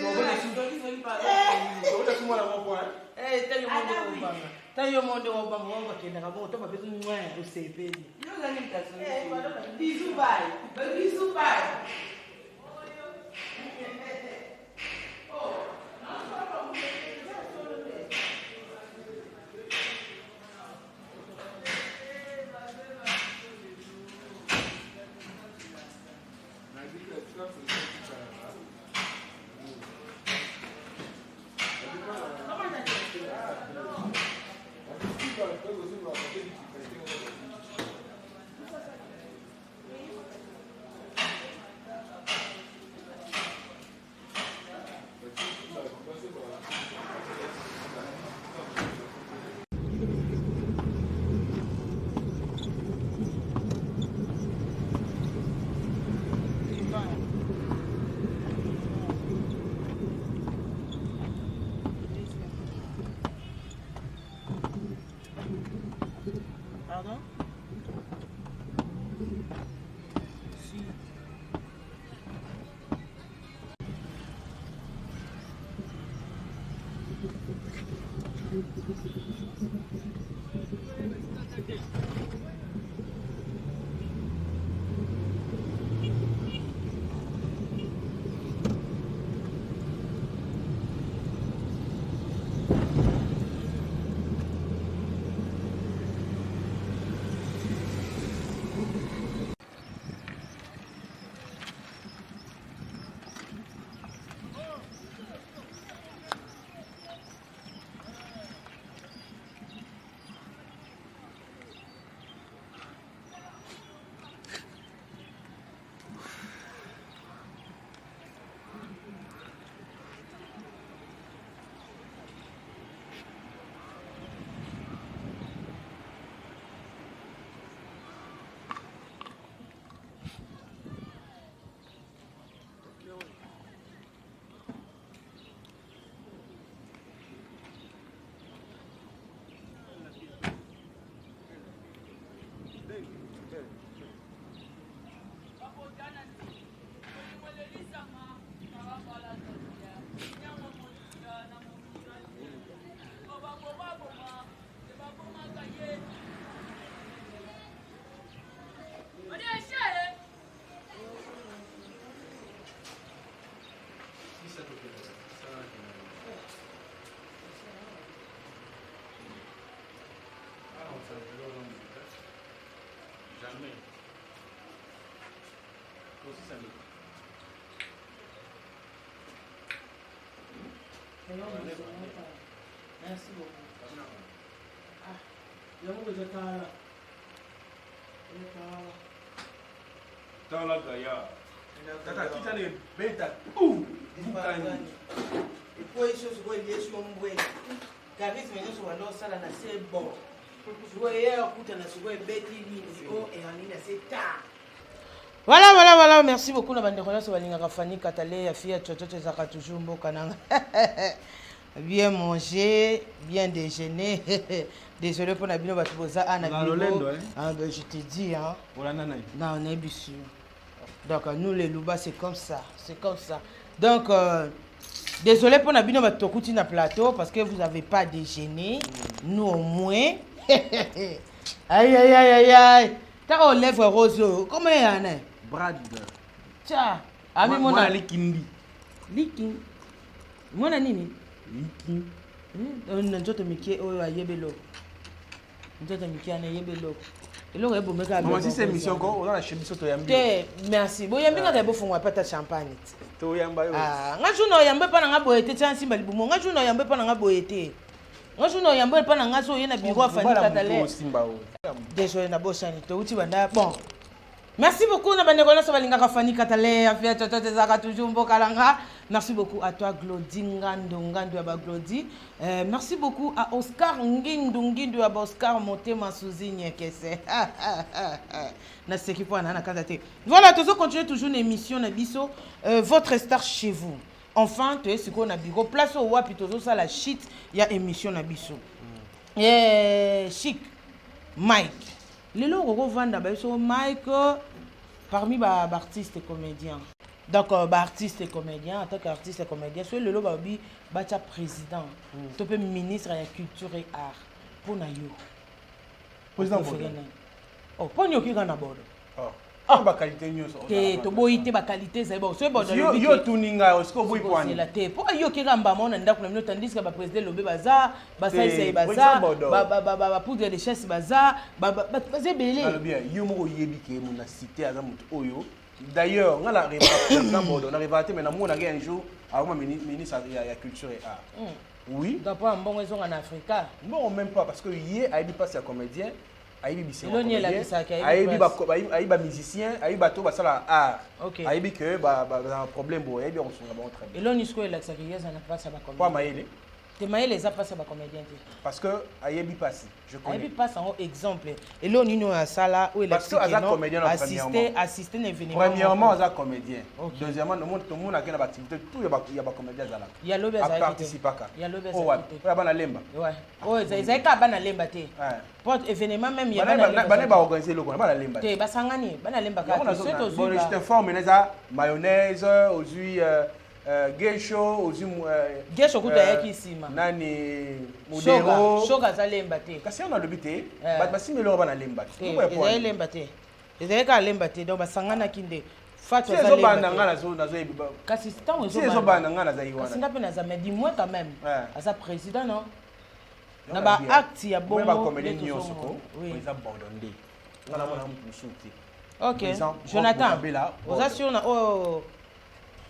Non, on va les souder. On va souder la point. Tayo monde wa bango wa kenda kabo to ba bezu mwa usepeli. Yo gani mtazo. Bisou bye. Bisou bye. Pardon? Si. Jamais. Aussi ça me. Merci beaucoup. Ah, yango eza Tala Gaya. Tata kita ne beta. Depois isso se foi isso como bueno. Charisme isso wano sala na c'est bon. Voilà, merci beaucoup na bande relation balingaka Fanny Katale ya fille Tchoto ezaka toujours mboka nanga. Bien manger, bien déjeuner. Désolé pour na bino batu boza ana bino. Ah ben je te dis hein. Non, on est bien sûr. Donc nous les Luba c'est comme ça, Donc désolé pour na bino batu tokuti na plateau parce que vous avez pas déjeuné. Nous au moins aïe. T'as aux lèvres roses. Comment il y en a? Brad. Tiens, ami mon ami. Liking. Mon nini? Liking. Njoto mikie oyo ayebelo. Njoto mikie ana yebelo. eloko ebomeka Maman, si c'est émission quoi, on a chez biso to yambi. te merci boyambi nga kayebo fungwa pata champagne To yamba yo. nga juno yambe pa na nga boye te tia nsimba libumo nga juno yambe pa na nga boye te nga juno yambe pa na nga so ye na biro afani katale désolé na bosani to uti banda bon merci beaucoup na bandeko nyonso balingaka fani katale afia toto ezalaka toujours mbokalanga merci beaucoup à toi Glody Ngando ya baglodi merci beaucoup à Oscar Ngindu ya Oscar Motema Suzi Nyekese na seki po na kanda te voilà toujours continuer toujours une émission na biso votre star chez vous enfin tu es siko na bigo place au wapi toujours ça la shit ya émission na biso chic Mike lelo roko vanda ba biso Mike parmi ba artistes et comédiens donc artiste et comédien en tant qu'artiste et comédien soit lelo ba bi ba cha président to pe ministre ya culture et art pour na yo Président oh pour yo ki kana bodo ah ba qualité nyonso te to boyite ba qualité za ba so bodo yo tuninga osko boy point la te po yo ki gamba mona ndako na minute tandis que ba président lobe baza ba saisa baza ba poudre de chasse baza ba zebele alors bien yo moko yebi ke mona cité aza mutu oyo d'ailleurs on a la président bodo na réalité mais na mona un jour avant ministre ya culture et art oui d'après un bon raison en Africa non même pas parce que hier a dit pas c'est comédien ayibi biso ayiba musicien ayiba to basala art ayibi que ba problème bo ayibi on songa bon très bien eloni sko elaxa kiyeza na passe ba comédien quoi maele te maele za passe ba comédien parce que ayibi passe je connais ayibi passe en exemple eloni no ya sala ou elaxa assister un événement premièrement aza comédien deuxièmement le monde a une activité tout ya ba comédien zala ya lobe za participaka ya lobe za ouais bana lemba ouais oh za ka bana lemba te porte événement même ya bana ba organiser loko bana lemba te basangani bana lemba ka bon je t'informe neza mayonnaise aux huiles gesho aux huiles gesho kuta yaki sima nani modero shoga za lemba te kasi on a le bité ba simelo bana lemba te za lemba te za ka lemba te donc basangana kinde fato za lemba te ngana zo yebi kasi tant zo bana ngana za yiwana kasi ndape na za mais dis-moi quand même asa président non na ba acte ya bongo ba comédien nyonso ko eza bordonné ngana mona musuti OK Jonathan oza sur na oh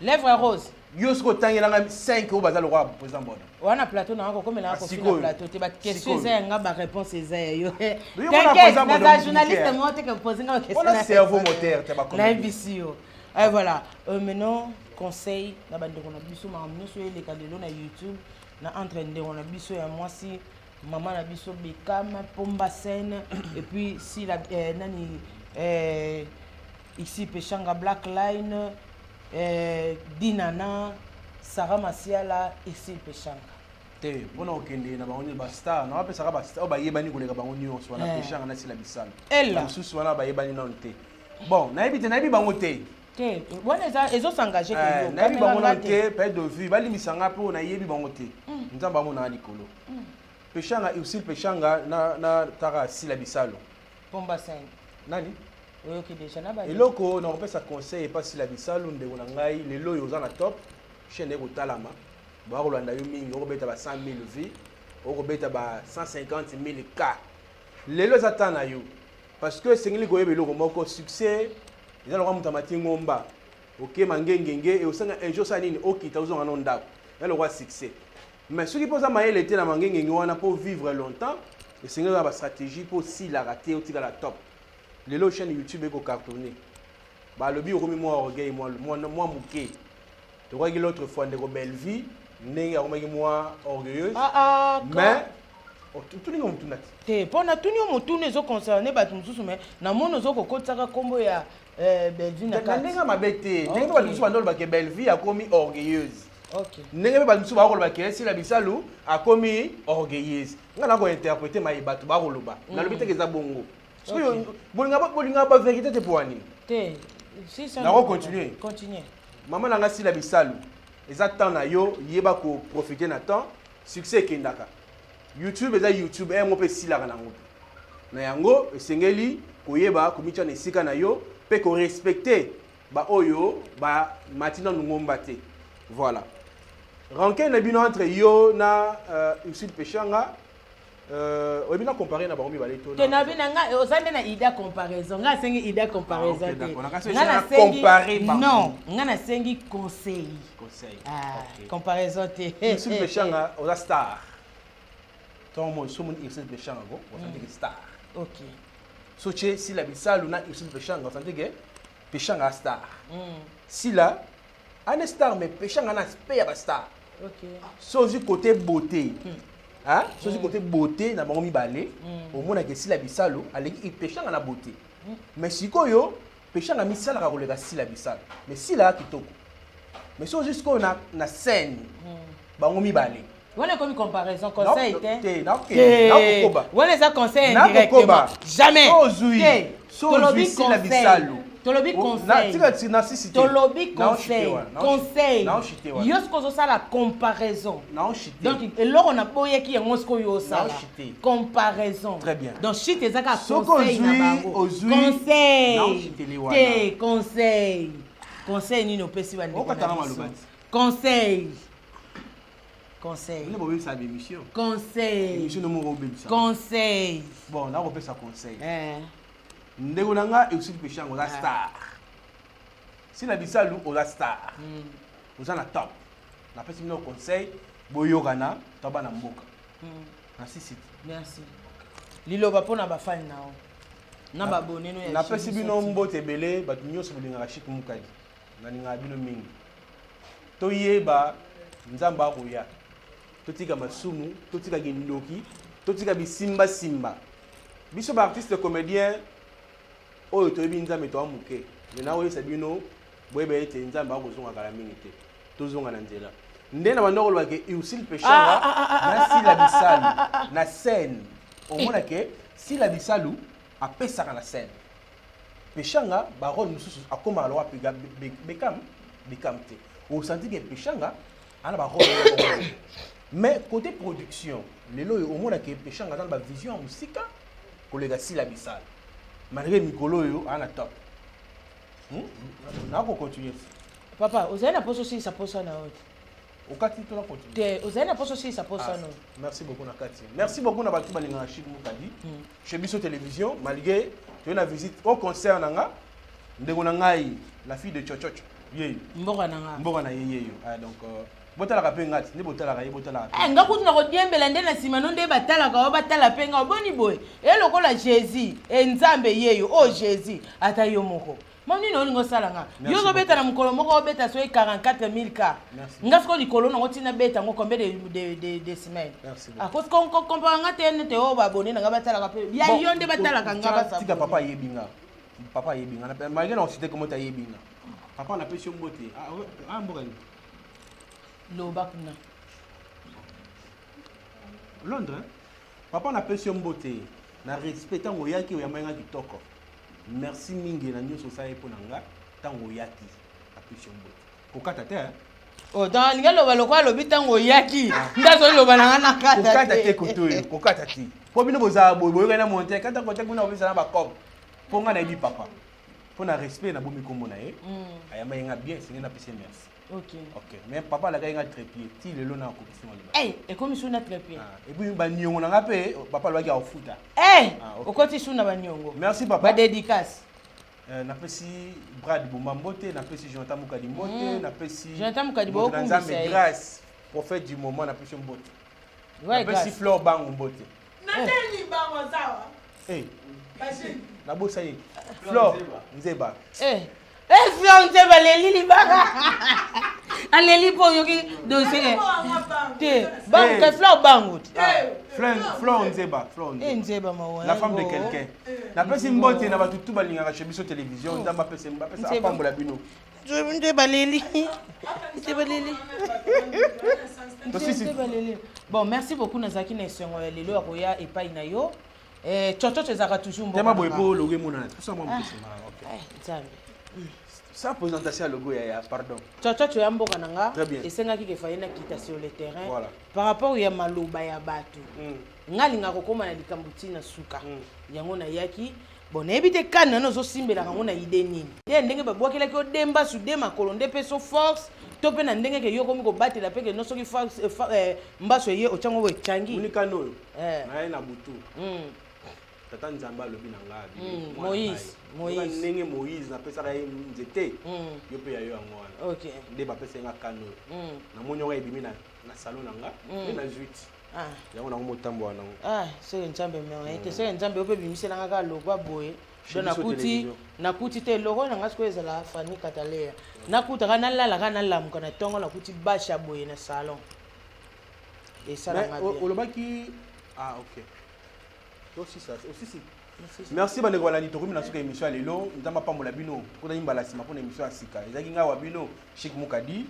lèvre rose yosko tangela 5 au bazalo roi président bodo wana plateau na ko komela ko fina plateau te ba question eza nga ba réponse eza yo t'inquiète na journaliste moi te que poser nga question na cerveau moteur te ba comme na bisio et voilà maintenant conseil na bande ko na biso ma amnoso ele kalelo na YouTube na entraîner on a biso ya moi si maman na biso Bekam Pomba scène et puis si la nani ici Pechanga Black Line Dinana Sarah Masiala ici Pechanga te bona okende na bango ba star na ba saka ba star ba yebani koleka bango nyonso wana Pechanga na sila bisalo ella susu wana ba yebani non te bon na yebi te na yebi bango te te wana ezo s'engager que yo na yebi bango non te pe de vue ba limisanga po na yebi bango te nzamba mo na likolo Pechanga aussi Pechanga na tara sila bisalo Pomba scène nani oyoki déjà na ba eloko na kopesa conseil et pas sila bisalo ndeko na ngai lelo yo za na top chaîne ko talama ba ko landa yo mingi ko beta ba 100 000 vues ko beta ba 150 000 k lelo za tana yo parce que sengeli ko yebelo ko moko succès eza lokwa mutamati ngomba OK mangengenge et osanga un jour ça nini okita uzonga no ndako ya lokwa succès mais ce qui pose à mailler était na mangengenge wana pour vivre longtemps et sengeli ba stratégie pour si la rater au tika la top lelo chaîne YouTube eko cartonné ba lobi okomi moi orgueil moi muke to crois que l'autre fois ndeko belle vie ndenge akomaki moi orgueilleuse mais tout ningo mutunati te pona tuni mutune ezo concerner bato mususu mais na mono zo kokotaka kombo ya belle vie na kati ndenge mabete ndenge bato mususu bandolo ba ke belle vie akomi orgueilleuse OK ndenge bato mususu ba koloba ke sila bisalu akomi orgueilleuse ngana ko interpréter mai bato ba koloba na lobi te ke za bongo bolinga ba vérité te poani te si ça na continuer maman nanga sila bisalu eza temps na yo yeba ko profiter na temps succès kendaka YouTube eza YouTube mo pe sila kana ngoto na yango esengeli koyeba komitia na esika na yo pe ko respecter ba oyo ba matina ngomba te voilà rankin na bino entre yo na Usul Pechanga oyebi na comparer na bango mibale to te na bina nga ozande na idée comparaison nga sengi idée comparaison ok, te d'accord. On a qu'à nga na se comparer par non nga na sengi conseil conseil ah comparaison te Irsil Bechanga oza star ton mo so mon Irsil Bechanga go on sent que star ok so che si la bisalu na Irsil Bechanga on sent que Bechanga star si la un star mais Bechanga na aspect ya ba star ok so du côté beauté hein so du côté beauté na bango mibale au mona que si la bisalu aleki Bechanga na beauté mais sikoyo Bechanga misala ka kolega si la bisalu mais si la kitoko mais so jusqu'au na scène bango mibale wana komi comparaison conseil te te na wana eza conseil na indirectement jamais tolobi conseil tolobi conseil na sisi tolobi conseil conseil yo siko ozosala comparaison na chité donc eloko na boyeki yango siko yo osala chité comparaison très bien donc chute eza ka Soko conseil na bango conseil te conseil conseil nini opesi okatanga malobati conseil conseil ne bobe sa émission conseil émission no mo obebisa conseil bon na kopesa conseil ndeko nanga Irsil Bechanga oza star si na bisalu oza star oza na top napesi bino conseil boyokana to bana mboka na sisi merci liloba mpona bafani nao na baboneno ya napesi bino mbote ebele bato nyonso bolingaka Chic Mukadi nalingaka bino mingi toyeba nzambe akoya totika masumu totika kindoki totika bisimbasimba biso baartiste comédien oyo toyebi nzambe toa moke me na oyesa bino boyeba ete nzambe akozonga kala mingi te tozonga na nzela nde na bando kolobaka Irsil Bechanga na Sila Bisalu na scène omona ke Sila Bisalu apesaka na scène Bechanga barole mosusu akomaka lowa bekam te osenti ke Bechanga ana barole mais côté production lelo omona ke Bechanga aza na bavision ya mosika kolega Sila Bisalu malgré mikolo oyo ana top na ko continuer papa ozali na poso osilisa poso na oyo okati to na continuer te ozali na poso osilisa poso na oyo merci beaucoup na kati merci beaucoup na bato balingaka Chic Mukadi chez biso télévision malgré toye na visite au concert nanga ndeko na ngai la fille de Chochocho yeyo mboka na nga mboka na ye yeyo donc botalaka mpe ngati nde botalaka ye botalaka nga kutu na kodiembela nde na nsima no nde batalaka o batala mpe nga oboni boye ye lokola jésus enzambe yeyo o jésus ata yo moko mam nini olingi osala nga yo ozobeta na mokolo moko obeta soki 44 000 cas nga siko likolo nango ntina beta yango combien de semaine kompara nga te nete oyo babone na nga batalaka mpe ya yo nde batalaka nga basatika papa ayebi nga malgré na osite komo te ayebi nga papa napesi yo mbote mboka loba kuna Londres papa napesi yo mbote na respect ntango oyaki oyamba nga kitoko merci mingi na nyonso osala ye mpo na nga ntango oyaki napesi yo mbote kokata te otan alingi aloba lokola alobi ntango oyaki ndazoloba na nga na kokata te koto oyo kokata te mpo bino bozala boyokani na monte kata kote kuna obesana bacobe mpo nga nayebi papa mpo na respect na bomi kombo na ye ayamba ye nga bien senge napesi ye merci ok mais papa alaka ye nga trépied ti lelo na akokisi maloba ekomi su na trépied epuis baniongo na nga mpe papa alobaki akofuta okoti su na baniongo merci papa badédicace napesi Brad Bumba mbote napesi Jonathan Mukadi mbote napesi Jonathan Mukadi nzambe grâce prophète du moment napesi mbote napesi Fleur Bangu mbote nateli bango zawa nabosa ye Fleur Nzeba Fleur Nzeba leli libanga aleli po yoki doseke te bangu ke Fleur Bangu Fleur Nzeba Nzeba mawa la femme de quelqu'un napesi mbote na bato tu balingaka chez biso télévision nzamba apesa apambola bino Nzeba leli bon merci beaucoup nazalaki na esengo ya lelo ya koya epai na yo chochocho ezalaka toujours mboka boye po logo emonana tosala mwa mpesa nzambe sa présentation ya logo ya pardon chochocho ya mboka na nga esengaki kefaye na kita sur le terrain par rapport ya maloba ya bato nga alingaka kokóma na likambo ntina suka yango nayaki bon nayebi te kani nano ozosimbelaka ngo na ide nini ye ndenge babwakelaki yo demba su de makolo nde mpe so force to mpe na ndenge ke yo komi kobatela mpe ke no soki mbaso eye otyango boye etyangi unikani oyo naye na butu tata nzambe alobi na ngai ndenge moïse napesaka ye nzete yo mpe ya yo yango wana nde bapesa nga kani oyo namoni yango ebimi na salon na nga mpe na juite yango nango motambo wana soki nzambe mea te soki nzambe ope bimiselanga kaka lokwa boye do nakuti te eloko nanga sikoyo ezala Fanny Katalea nakutaka nalalaka nalamuka na ntongo nakuti basha boye na salon esalanga bien olobaki ok osisi merci bandeko balandi tokumi na suka émission ya lelo nzambe apambola bino mpona yimbala nsima mpona émission ya sika ezalaki ngai wa bino Chic Mukadi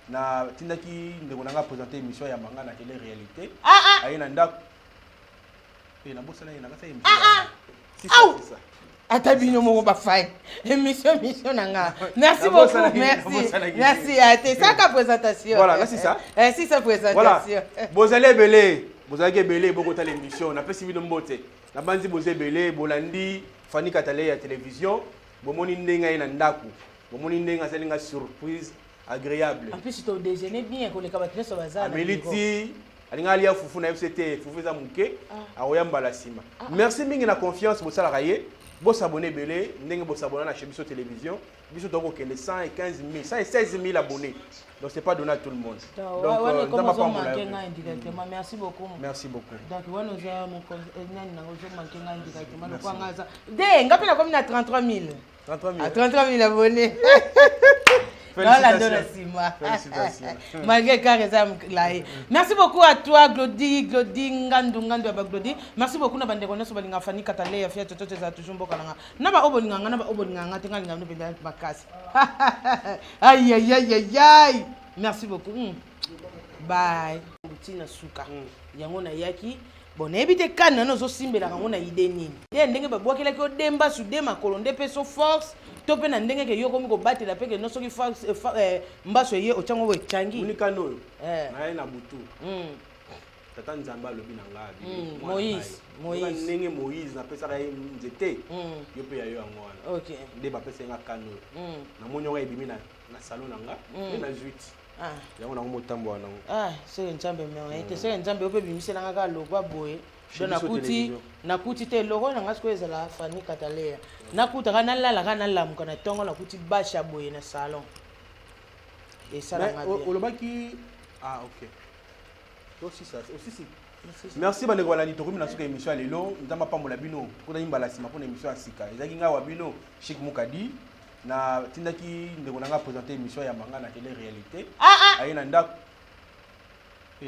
na tindaki ndeko nanga présenter émission ya manga na télé réalité aye na ndako na bosana ye nakasa émission ata bino moko bafai émission nanga merci beaucoup merci ate saka présentation voilà là c'est ça si ça présentation voilà bozali ebele bozalaki ebele bokotala émission napesi bino mbote na banzi boza ebele bolandi Fanny Katalea ya télévision bomoni ndenge ye na ndako bomoni ndenge asali nga surprise agréable en plus to déjeuner bien ko le kabatine so bazana ameliti alinga alia fufu na FCT fufu za muke aoyamba la sima merci mingi na confiance bosala kaye boss abonné belé ndenge boss abonné na chez Biso télévision Biso toko kende 115 000 116 000 abonnés donc c'est pas donné à tout le monde donc on pas indirectement merci beaucoup donc on nous a mon nani na ozo manquer nga indirectement donc ngaza de ngapi na komi na 33 000 abonnés Félicitations. Malgré Karizam Laé. Merci beaucoup à toi, Glody, Ngandou, Glody. Merci beaucoup à Bandekona Sobalinga Fanny Katalea, Fiat Toto, toujours Bokalanga. Naba Obonanga, Tinga, Bakas. Aïe, aïe, aïe, aïe, aïe. Merci beaucoup. Bye. Tina Suka. Yangona Yaki. Bon, évitez quand nous aussi, mais la ramona idée ni. Tiens, n'engagez pas boire quelque chose d'emba sous des macolons de peso force. Topé na ndenge ke yo komi ko batela pe ke no soki mbaso ye otyango boye etyangi unikani oyo naye na butu tata nzambe alobi na ngai ndenge moïse napesaka ye nzete yo mpe ya yo yango wana nde bapesa nga kani oyo namoni yango ebimi na salon na nga mpe na juite yango nango motambo wana soki nzambe mea te soki nzambe ope bimiselanga kaka lokwa boye do nakuti te eloko nanga sikoyo ezala Fanny Katalea nakutaka nalalaka nalamuka na ntongo nakuti basha boye na salon esalanga bien olobaki ok osisi merci bandeko balandi tokumi na suka émission ya lelo nzambe apambola bino mpona yimbala nsima mpona émission ya sika ezalaki ngai wa bino Chic Mukadi na tindaki ndeko nanga présenter émission ya manga na télé réalité aye na ndako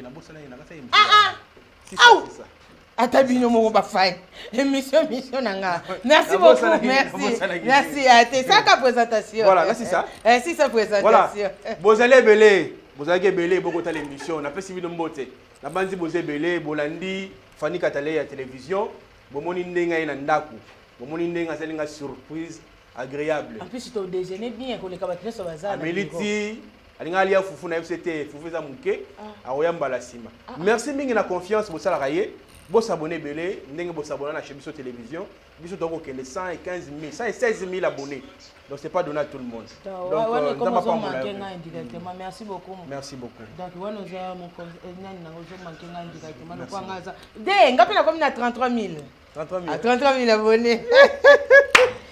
na bosana ye nakasa émission ata bino moko bafai émission nanga merci beaucoup merci ate saka présentation voilà là c'est ça si ça présentation voilà bozali ebele bozalaki ebele bokotala émission napesi bino mbote na banzi boza ebele bolandi Fanny Katalea ya télévision bomoni ndenge ye na ndako bomoni ndenge asali nga surprise agréable en plus to déjeuner bien ko le kabatine so bazana ameliti alinga alia fufu na FCT fufu za muke aoyamba la sima merci mingi na confiance bosala kaye boss abonné belé ndenge boss abonné na chez Biso télévision Biso toko kende 115 000 116 000 abonnés donc c'est pas donné à tout le monde donc on pas manquer nga indirectement merci beaucoup donc on nous a mon nani na ozo manquer nga indirectement donc ngaza de ngapi na komi na 33 000 abonnés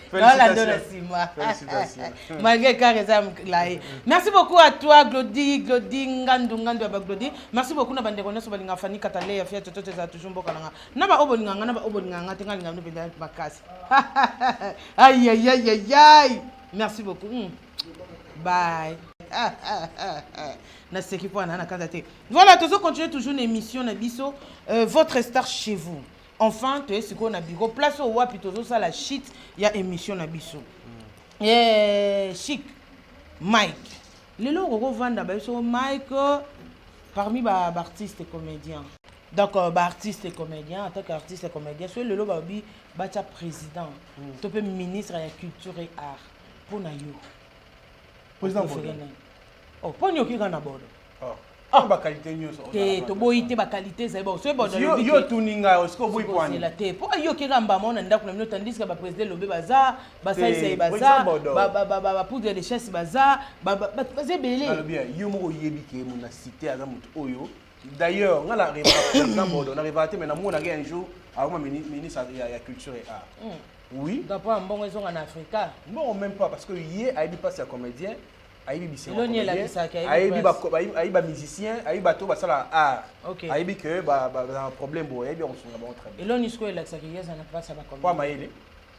Félicitations. Malgré Karizam Laé. Merci beaucoup à toi, Glody, Ngandou, Glody. Merci beaucoup à Bandekona Sobalinga Fanny Katalea, Fiat Toto, toujours Bokalanga. Naba Obonanga, Tinga, Bakas. Aïe, aïe, aïe, aïe, aïe. Merci beaucoup. Bye. Voilà, toujours continuer toujours une émission na biso, votre star chez vous. Enfin, tu es ce qu'on a bureau place au wapi toujours ça la shit, il y a émission na biso. Chic Mike. Le logo vendre ba so Mike parmi ba artistes et comédiens. Donc artiste et comédien en tant qu'artiste et comédien, soit le logo babi bacha président, tu peux ministre de la culture et art pour na yo. Président Oh, pour nous qui gana bodo. ba qualité nyonso te toboyi te ba qualité za ba so ba dans le yo tuninga osko boyi poani la te po yo ki ramba mona ndako na mino tandis ka ba président lobe baza ba saïse baza ba poudre de chasse baza ba zebele alors bien yo moko yebi ke mon na cité aza mutu oyo d'ailleurs nga la répartir na répartir mais na mona un jour avant ministre ya culture et art oui d'après mbongo ezonga na Afrika non même pas parce que yé aibi pas c'est comédien aibi bisi aibi ba musicien aibi bato basala art aibi que ba problème bo aibi on songa bon très bien eloni sko elakisa ki yeza na place ba comédien quoi maïle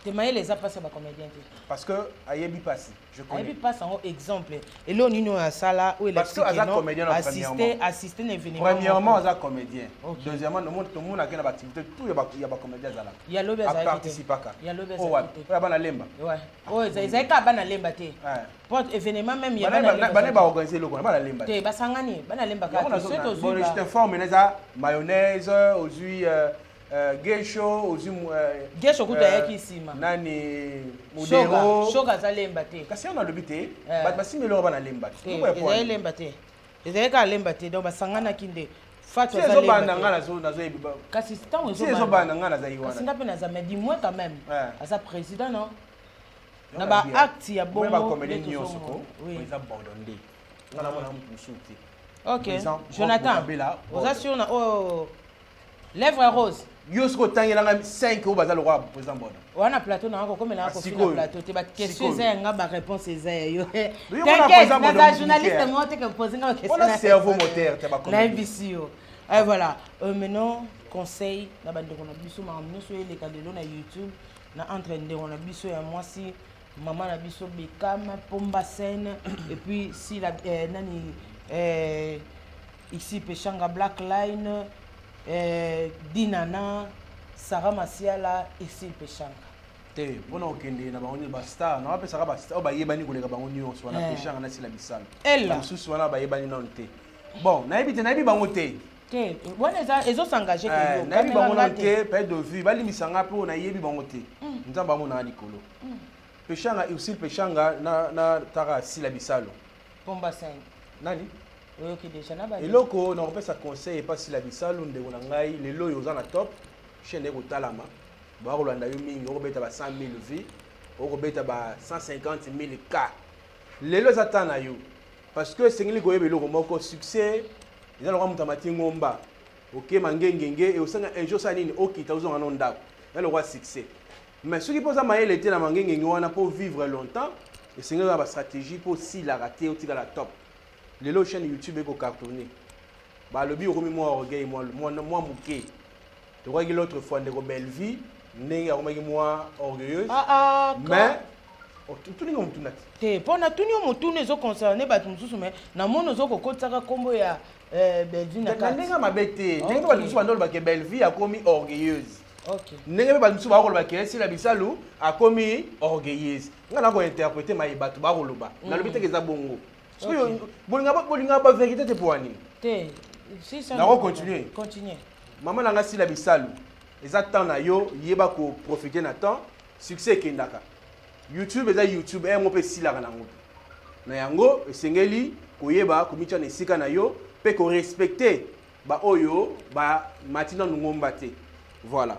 te maïle za place ba comédien parce que aibi passe je connais aibi passe en exemple eloni no ya sala ou parce que aza comédien assister un événement premièrement aza comédien deuxièmement le monde a une activité tout ya ba comédien zala ya lobe za participaka ya lobe za ouais bana lemba ouais oh za ka bana lemba te pour événement même ya bana ba organiser le bana lemba te basangani bana lemba ka c'est bon je t'informe mayonnaise aujourd'hui Gesho ozu Gesho kuta yaki sima nani modero shoga za lemba te kasi on a lobité basimelo bana lemba te ezali lemba te ezali ka lemba te donc basangana kinde fatwa za lemba te bana ngana zo ebi kasi tango zo bana ngana za yiwana singa pe na za mais dis-moi quand même asa président non na ba acte ya bongo ba comédien nyonso ko eza bordonné ngana mona musuti OK Jonathan oza sur na lèvre rose yosko tangela 5 au bazal roi président Bodo wana plateau na ko komela ko fina plateau te ba question za nga ba réponse za yo t'inquiète na journaliste moi te que poser nga question na cerveau moteur te ba la ambisio et voilà maintenant conseil na bande ko na biso ma amnoso ele kadelo na YouTube na entraîner on a biso ya moi si maman na biso Bekam Pomba scène et puis si la nani ici Pechanga Black Line Dinana Sarah Masiala ici Pechanga te bona okende na bango ba star na ba sara ba star ba yebani koleka bango nyonso na Pechanga na sila bisala ella susu wana ba yebani non te bon na yebi bango te te wana ezo s'engager que yo na yebi bango non te perte de vue bali misanga po na yebi bango te nzamba mo na likolo Pechanga ici Pechanga na tara sila bisalo Pomba 5 nani oyoki déjà na ba eloko na kopesa conseil pas si la bisalo ndeko na ngai lelo yo za na top chaîne ko talama ba kolanda yo mingi okobeta ba 100 000 vues okobeta ba 150 000 k lelo za tana yo parce que sengeli ko yebelo ko moko succès eza lo kamuta mati ngomba OK mangengenge et osanga un jour ça nini okita ozonga no ndako na le roi succès mais ce qui pose à mailler était na mangengenge wana pour vivre longtemps et sengeli ba stratégie pour si la rater otika la top les chaînes YouTube eko cartonné ba lobi okomi moi orgueil moi muke to crois que l'autre fois ndeko belle vie ndenge akomaki moi orgueilleuse mais tout ningo mutunati te pona tuni mutune zo concerné ba tumususu mais na mono zo kokotaka kombo ya belle vie na kati ndenge mabete ndenge ba tumususu bandolo ba ke belle vie akomi orgueilleuse OK ndenge ba tumususu ba koloba ke si la bisalu akomi orgueilleuse ngana ko interpréter mai bato ba koloba na lobi te ke za bongo bolinga ba vérité te poani te si ça na continuer maman nanga si la bisalu eza temps na yo yeba ko profiter na temps succès kendaka YouTube eza YouTube mo pe silaka na ngoto na yango esengeli koyeba komitia na esika na yo pe ko respecter ba oyo ba matina ngomba te voilà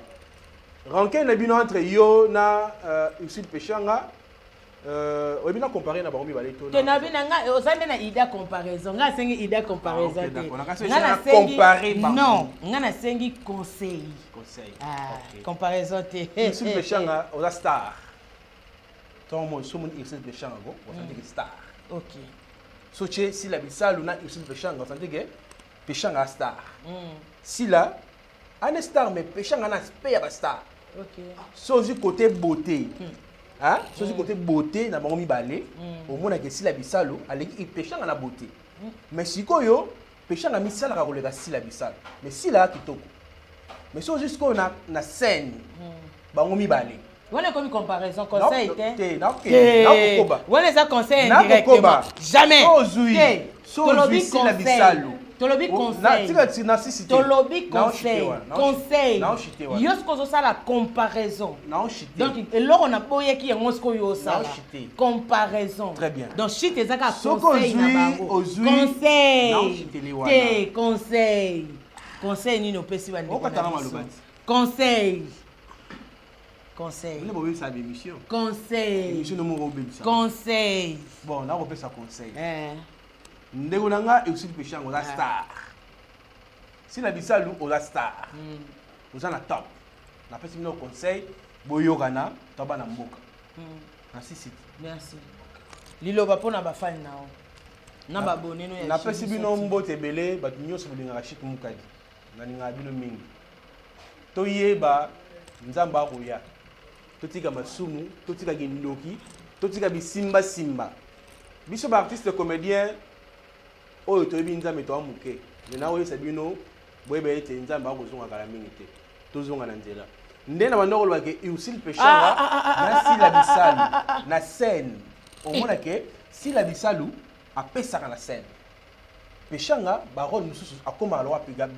rankin na bino entre yo na Usul Pechanga obi na comparer na baromi baleto te na bina nga osande na idea comparaison nga sengi idea comparaison te nga na comparer non nga na sengi conseil OK comparaison te Usul Pechanga oza star tomo somun Usul Pechanga go osande ke star OK so che si la bisalu na Usul Pechanga osande ke Pechanga star si la un star mais Pechanga na spe ya ba star OK so du côté beauté hein so du côté beauté na bango mibale au mona ke si la bisalo aleki Pechanga na beauté mais sikoyo Pechanga misala ka koleka si la bisalo mais si la kitoko mais so jusqu'au na scène bango mibale wana komi comparaison conseil te na koba wana ça conseil indirectement jamais so zui si la bisalo tolobi conseil tolobi conseil yo siko ozosala comparaison donc eloko na boyeki yango siko yo osala comparaison très bien donc shit ezaka conseil na bango conseil nini opesi bandeko conseil bon na kopesa conseil ndeko nanga et aussi péchant oza star si la bisalu oza star oza na top na pesi bino conseil boyokana to bana mboka na sisi merci liloba pona bafani nao na babone no ya na pesi bino mbote ebele bato nyonso bolingaka Chic Mukadi na ninga bino mingi toyeba nzamba akoya totika masumu totika kindoki totika bisimba simba biso ba artiste comédien oyo toyebi nzambe to amuke mena oyo sabino boyeba ete nzambe akozonga kala mingi te tozonga na nzela ndena bandoko lobake Usil Pechanga na Sila Bisalu na scène omona ke Sila Bisalu apesaka na scène Pechanga ba rôle mususu akoma aloa pega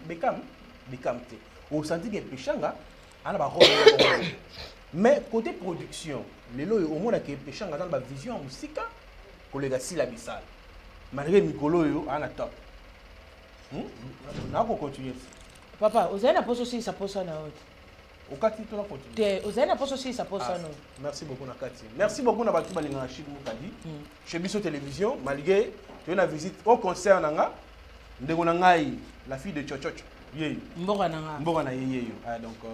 bekam te o senti que Pechanga ana ba rôle mais côté production lelo omona ke Pechanga dans ba vision musika kolega Sila Bisalu malgré mikolo yo ana top na ko continuer papa ozaina poso si sa poso na haute okati to na continuer te ozaina poso si sa poso na merci beaucoup nakati merci beaucoup na batu balinga Chic Mukadi chez biso télévision malgré tu na visite au concert nanga ndeko na ngai la fille de Chochocho yeyo mboka na yeyo donc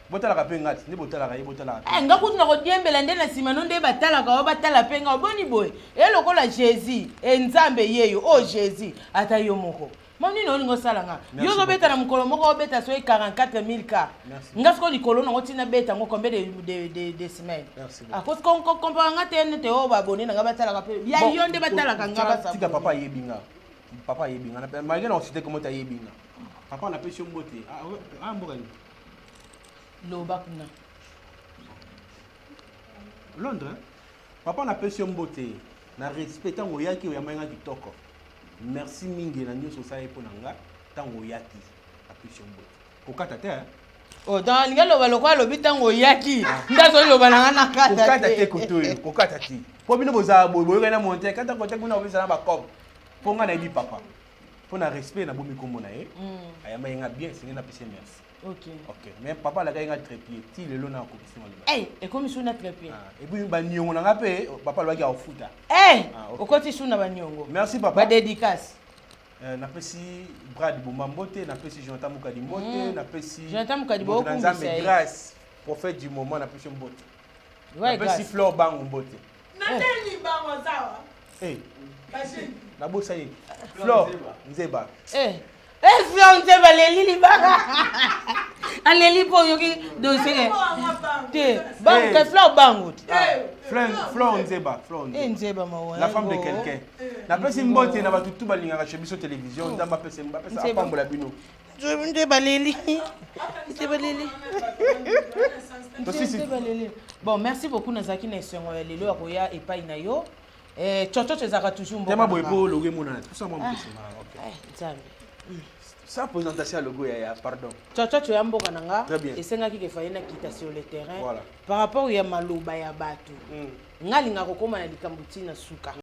botala ka pengati ndi botala ka yebotala nga kuti na kodiembela nde na sima no nde batala ka batala penga oboni boy elokola Jésus enzambe yeyo o Jésus ata yo moko moni no lingo salanga yo zo beta na mukolo moko obeta so 44000 ka nga siko likolo na ngotina beta ngo combien de semaines a cause qu'on compare nga te o ba boni nga batala ka pe ya yo nde batala ka nga basa tika papa yebinga na malgré na cité comment ta yebinga papa na pesi mbote mboka ni loba kuna Londres papa na pesi mbote na respect tango yaki ya manga kitoko merci mingi na nyoso sa epo nanga tango yaki na pesi mbote kokata te oh dans ngalo baloko alobi tango yaki ndazo loba nanga na kokata te kotoyo kokata ti po bino boza boyoka na monter kata kota kuna obisa na ba cop ponga na ebi papa pona respect na bomi kombo na ye ayamba yenga bien singa na pesi merci. Ok. Mais papa la gars trépied. Ti le lona ko kisima le. Eh, et comme suna trépied. Et puis ba nyongo na ngape papa lo ga ofuta. Eh, okoti suna ba nyongo. Merci papa. Ba dédicace. Na pesi Brad Bomba Mbote, na pesi Jonathan Mukadi Mbote, na pesi Jonathan Mukadi Mbote. Nzambe grâce, prophète du moment na pesi Mbote. Na pesi Fleur Bango Mbote. Nathalie Bango sawa. Eh. Na bossa yi. Fleur Nzeba. Fleur Nzeba leli libaka. Aleli po yoki dossier. Te, bango ke Fleur Bango. Fleur Nzeba, Nzeba mawa. La femme de quelqu'un. Na pesi Mbote na batutu balingaka chez biso télévision, ndamba pesi apambola bino. Nzeba leli. Nzeba leli. Bon, merci beaucoup Nazaki na songo ya lelo akoya epai na yo. Chochocho ezaka toujours mbo. Tema boyebo logo mona. Ça moi mpesi. Nzambe. Sa présentation logo ya pardon. Chochocho ya mboka nanga esengaki ke fayena kita sur le terrain par rapport ya maloba ya bato. Ngalinga kokoma na likambo tina suka.